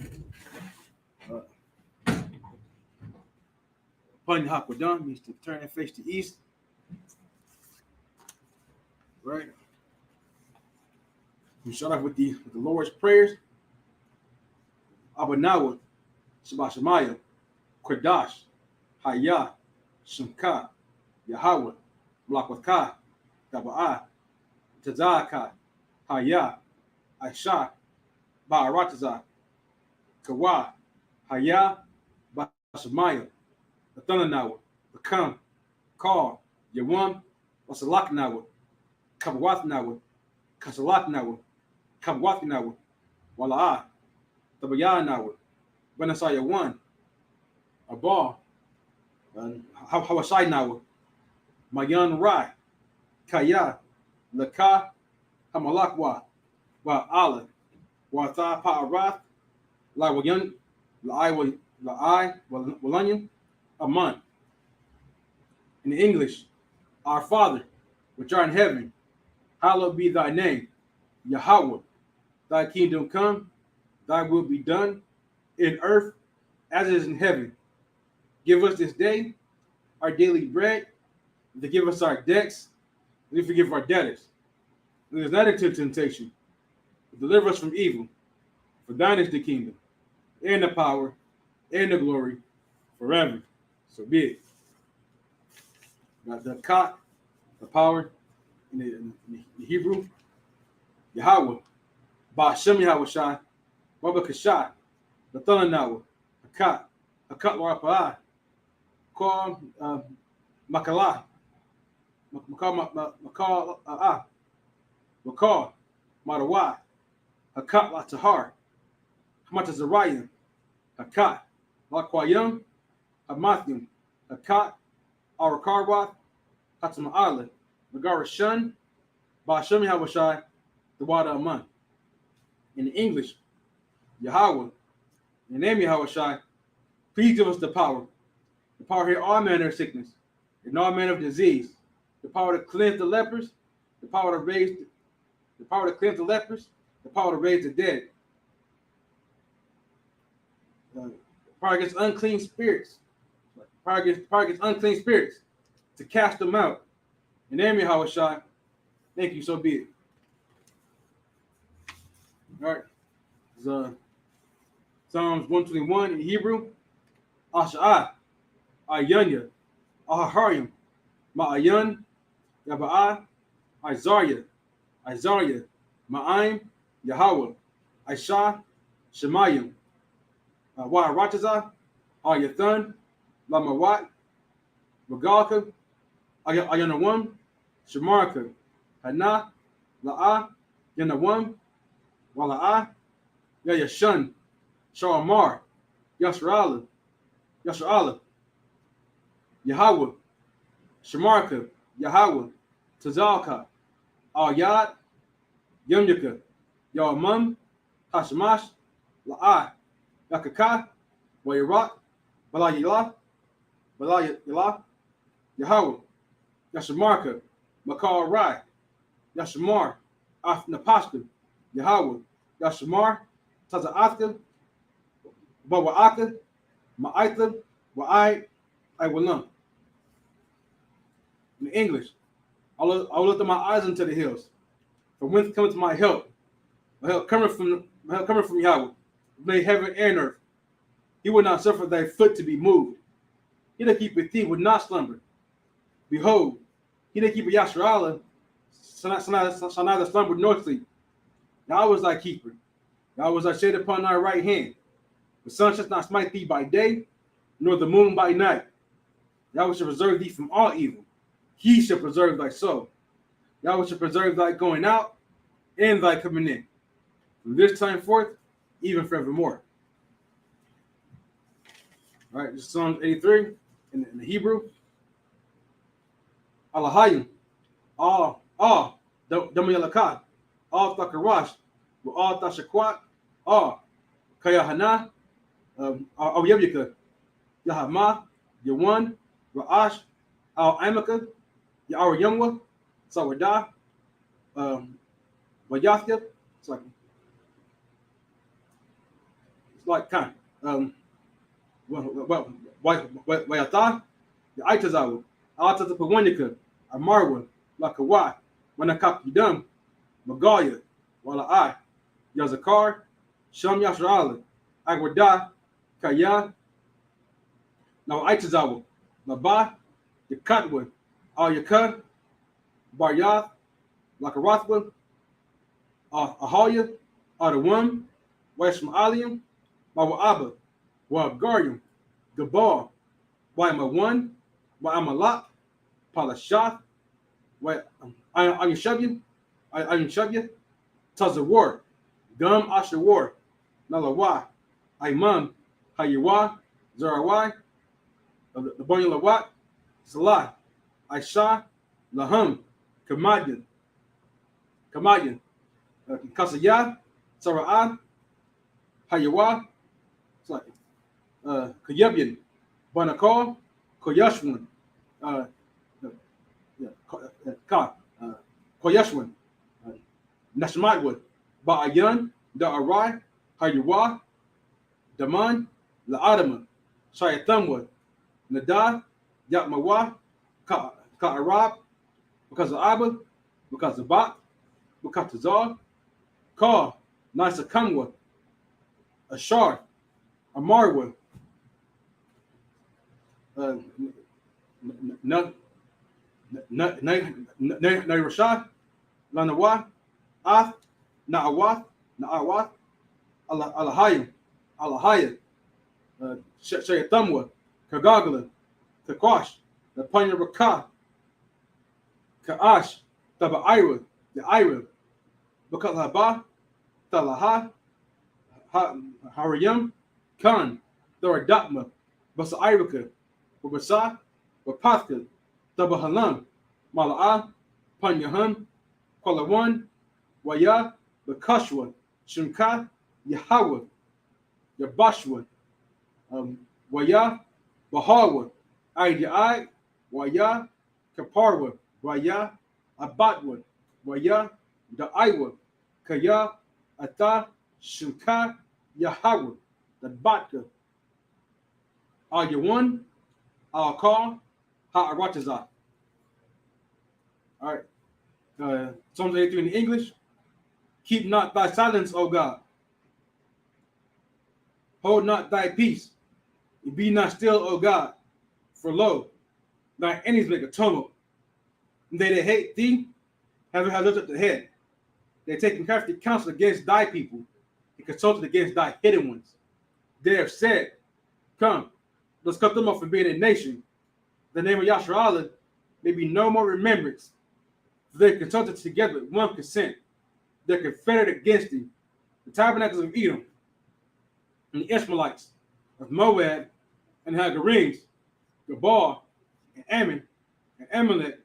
S3: Upon the Hakwadan means to turn and face the east. Right. We start off with the Lord's prayers. Abanawa, Shabashemaya, Kodash, Hayah, Shemka, Yahweh, Mlakwaka, Taba'ah, Tazaka, Hayah, Aisha, Ba'arataza, Kawa, Hayah, Bashemaya, Athananawa, Bakam, Call, Yawam, Wasalaknawa, Kabawatnawa, Kasalaknawa, Kabawatnawa, Wala'ah, Tabayanawa, Benasaya 1, Abba, Hawashai Mayan Rai, Kaya, Laka, Hamalakwa, Wa Allah, Wa Tha Pa'arath, La Wayan, La Walanyan, Aman. In English, Our Father, which art in heaven, hallowed be thy name, Yahweh, thy kingdom come, thy will be done, in earth as it is in heaven. Give us this day our daily bread, and to give us our debts, and to forgive our debtors. Lead us not into temptation, but deliver us from evil. For thine is the kingdom, and the power, and the glory, forever. So be it. Now the Ka, the power, in the Hebrew, Yahweh, Ba'ashem Yahweh Shai, Baba Kashai, the Thalanawa, Hakat Warapa'ah, Call Makalah, Makal, Marawai, Hakat Latahar, Hamatazariah, Hakat, Lakwayam, Hamathium, Hakat, Arakarwath, Hatama'ala, Magarashun, Ba'ashem Yahweh, the water Aman. In English, Yahweh, in the name Yahweh, please give us the power here all manner of sickness, and all manner of disease, the power to cleanse the lepers, the power to cleanse the lepers, the power to raise the dead, power against unclean spirits, power against unclean spirits, to cast them out. In the name of Yahweh, thank you, so be it. All right. Psalms 121 in Hebrew. Asha'ah, Ayanya, Aharyam, Ma'ayan, Yaba'ah, Isaiah, Ma'aim, Yahweh, Aisha, Shemayim, Wa'arataza, Ayathan, Lamawat, Magalka, Ayanawam, Shemarka, Hana, La'ah, Yanawam, Wala'ah, Yayashun, Shamar, Yasra'ala, Yahweh, Shemarka, Yahweh, Tazalka, Al-Yad, Yumyaka, Yawamam, Hashamash, La'ah, Yakaka, Wayarak, Balayilah, Yahweh, Yashamarka, Makal Rai, Yashamar, Afnapashka, Yahweh, Yashamar, Taza'atka, Bawa'aka, Ma'aita, Wa'ai, Iwalam. In English, I will lift up my eyes unto the hills. From whence cometh my help? My help coming from Yahweh, who made heaven and earth. He would not suffer thy foot to be moved. He that keepeth thee would not slumber. Behold, he that keepeth Yasharallah shall neither slumber nor sleep. Yahweh is thy keeper. Yahweh is thy shade upon thy right hand. The sun shall not smite thee by day, nor the moon by night. Yahweh shall preserve thee from all evil. He shall preserve thy soul. Yahweh shall preserve thy going out and thy coming in, from this time forth, even forevermore. All right, this is Psalm 83 in the Hebrew. Alahayim, Damayalakah, Thakarash, Tashakwat, Kayahana, Awyabika, Yahama, Yawan, Ra'ash, Amaka, Ya'ar Yamwa, Sawada, Wayathya. It's like kind. Wayata, the Aitazawa, Alta Pawanika, Amarwa, Lakawa, Manakap Yudam, Magaya, Wala Yazakar, Sham Yashrala, Agwada, Kaya, now Aitazawa, Laba, Yakatwa, Al Yakad, Baryath, Lakarathwa, Ahalya, Adawam, Washma Alium, Mawa'aba, Wabgarium, Gabal, Waimawan, Waimalak, Palashath, Ayushabya, Tazawar, Gum Ashawar, Nalawa, Imam, Hayawa, Zarawai, the Bony Lawat, Salah, Aisha, Laham, Kamadian, Kasaya, Sara'ad, Hayawa, Kayabian, Banakal, Koyashwan, Koyashwan, Nashmatwood, Ba'ayan, Da'arai, Hayawa, Daman, La'adama, Shayathamwood, Nadar, Yatmawa, Ka'arab, because of Abba, because of Bat, because of Zar, Ka, Nisakamwa, Ashar, Amarwa, Nairashad, Lanawa, Ath, Na'awath, Alahayim, Alahaya, Shayathamwa, Kagagala, Kakwash, the Panya Rakah, Ka'ash, Taba'ira, the Ira, because Haba, Talaha, Harayam, Khan, Thoradakma, Basairaka, Wabasa, Wapathka, Tabahalam, Mala'a, Panyahan, Kwalawan, Waya, Bakashwa, Shimka, Yahawa, Yabashwa, Waya, Bahawa, Aidai, Waya, Kaparwa, Waya, Abatwa, Waya, Da'aiwa, Kaya, Ata, Shimka, Yahawa, the Batka, Al-Yawan, Al-Kal, Ha'aratazah. All right. Psalms 83 in the English. Keep not thy silence, O God. Hold not thy peace. And be not still, O God. For lo, thy enemies make a tumult. And they that hate thee have lifted up the head. They have taken crafty counsel against thy people and consulted against thy hidden ones. They have said, come, let's cut them off from being a nation. The name of Yasharallah may be no more remembrance. For they consulted together with one consent. They confederate against thee, the tabernacles of Edom, and the Ishmaelites of Moab, and Hagarims, Gabal, and Ammon, and Amalek,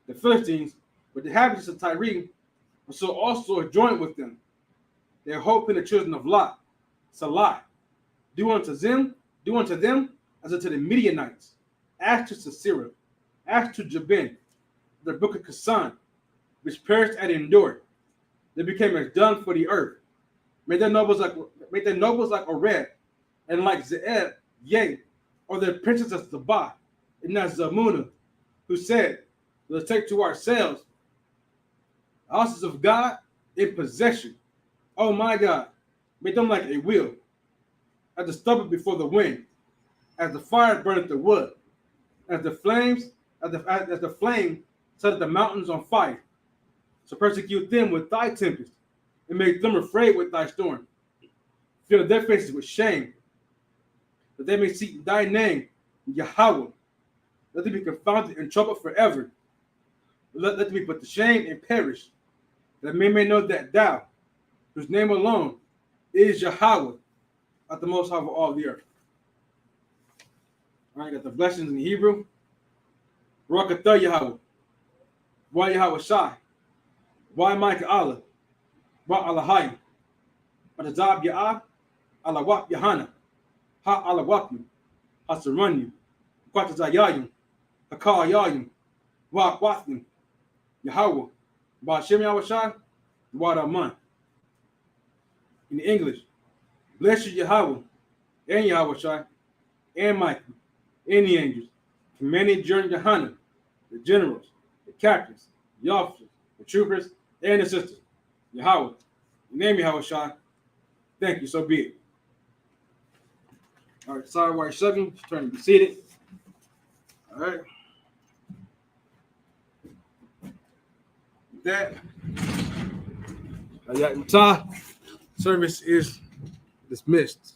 S3: the Philistines, with the inhabitants of Tyre, and so also joined with them. Their hope in the children of Lot, Salah. Do unto them as unto the Midianites, as to Sisera, as to Jabin, the book of Kasan, which perished at Endor. They became as dung for the earth. Make their nobles like Oreb, and like Ze'eb, yea, or the princes of Zabah, and not Zamuna, who said, let's take to ourselves the houses of God in possession. Oh my God, make them like a wheel. as the stubble before the wind, as the fire burneth the wood, as the flame set the mountains on fire. So persecute them with thy tempest, and make them afraid with thy storm. Fill their faces with shame, that they may seek thy name, Yahweh. Let them be confounded and troubled forever. Let them be put to shame and perish, that men may know that thou, whose name alone is Yahweh, art the most high of all the earth. All right, got the blessings in the Hebrew. Barakatah Yahweh. Why Yahweh Shai? Why Micah Allah? Why Allahayim? Atazab Ya'ah? Alawak Yahana. Ha Alawakim. Hasaranyu. Quatazayayim. Hakar Yayim. Wa Wathim. Yahweh. Ba'ashem Yahweh Shai. Wad Aman. In English, bless you Yahweh and Yahweh Shai and Michael and the angels, commanding during Johanna, the generals, the captains, the officers, the troopers, and the sisters. Yahweh, your name Yahweh Shai. Thank you, so be it. All right, sorry, while you're sucking, just turn to be seated. All right. With that, Ayat Matah, service is dismissed.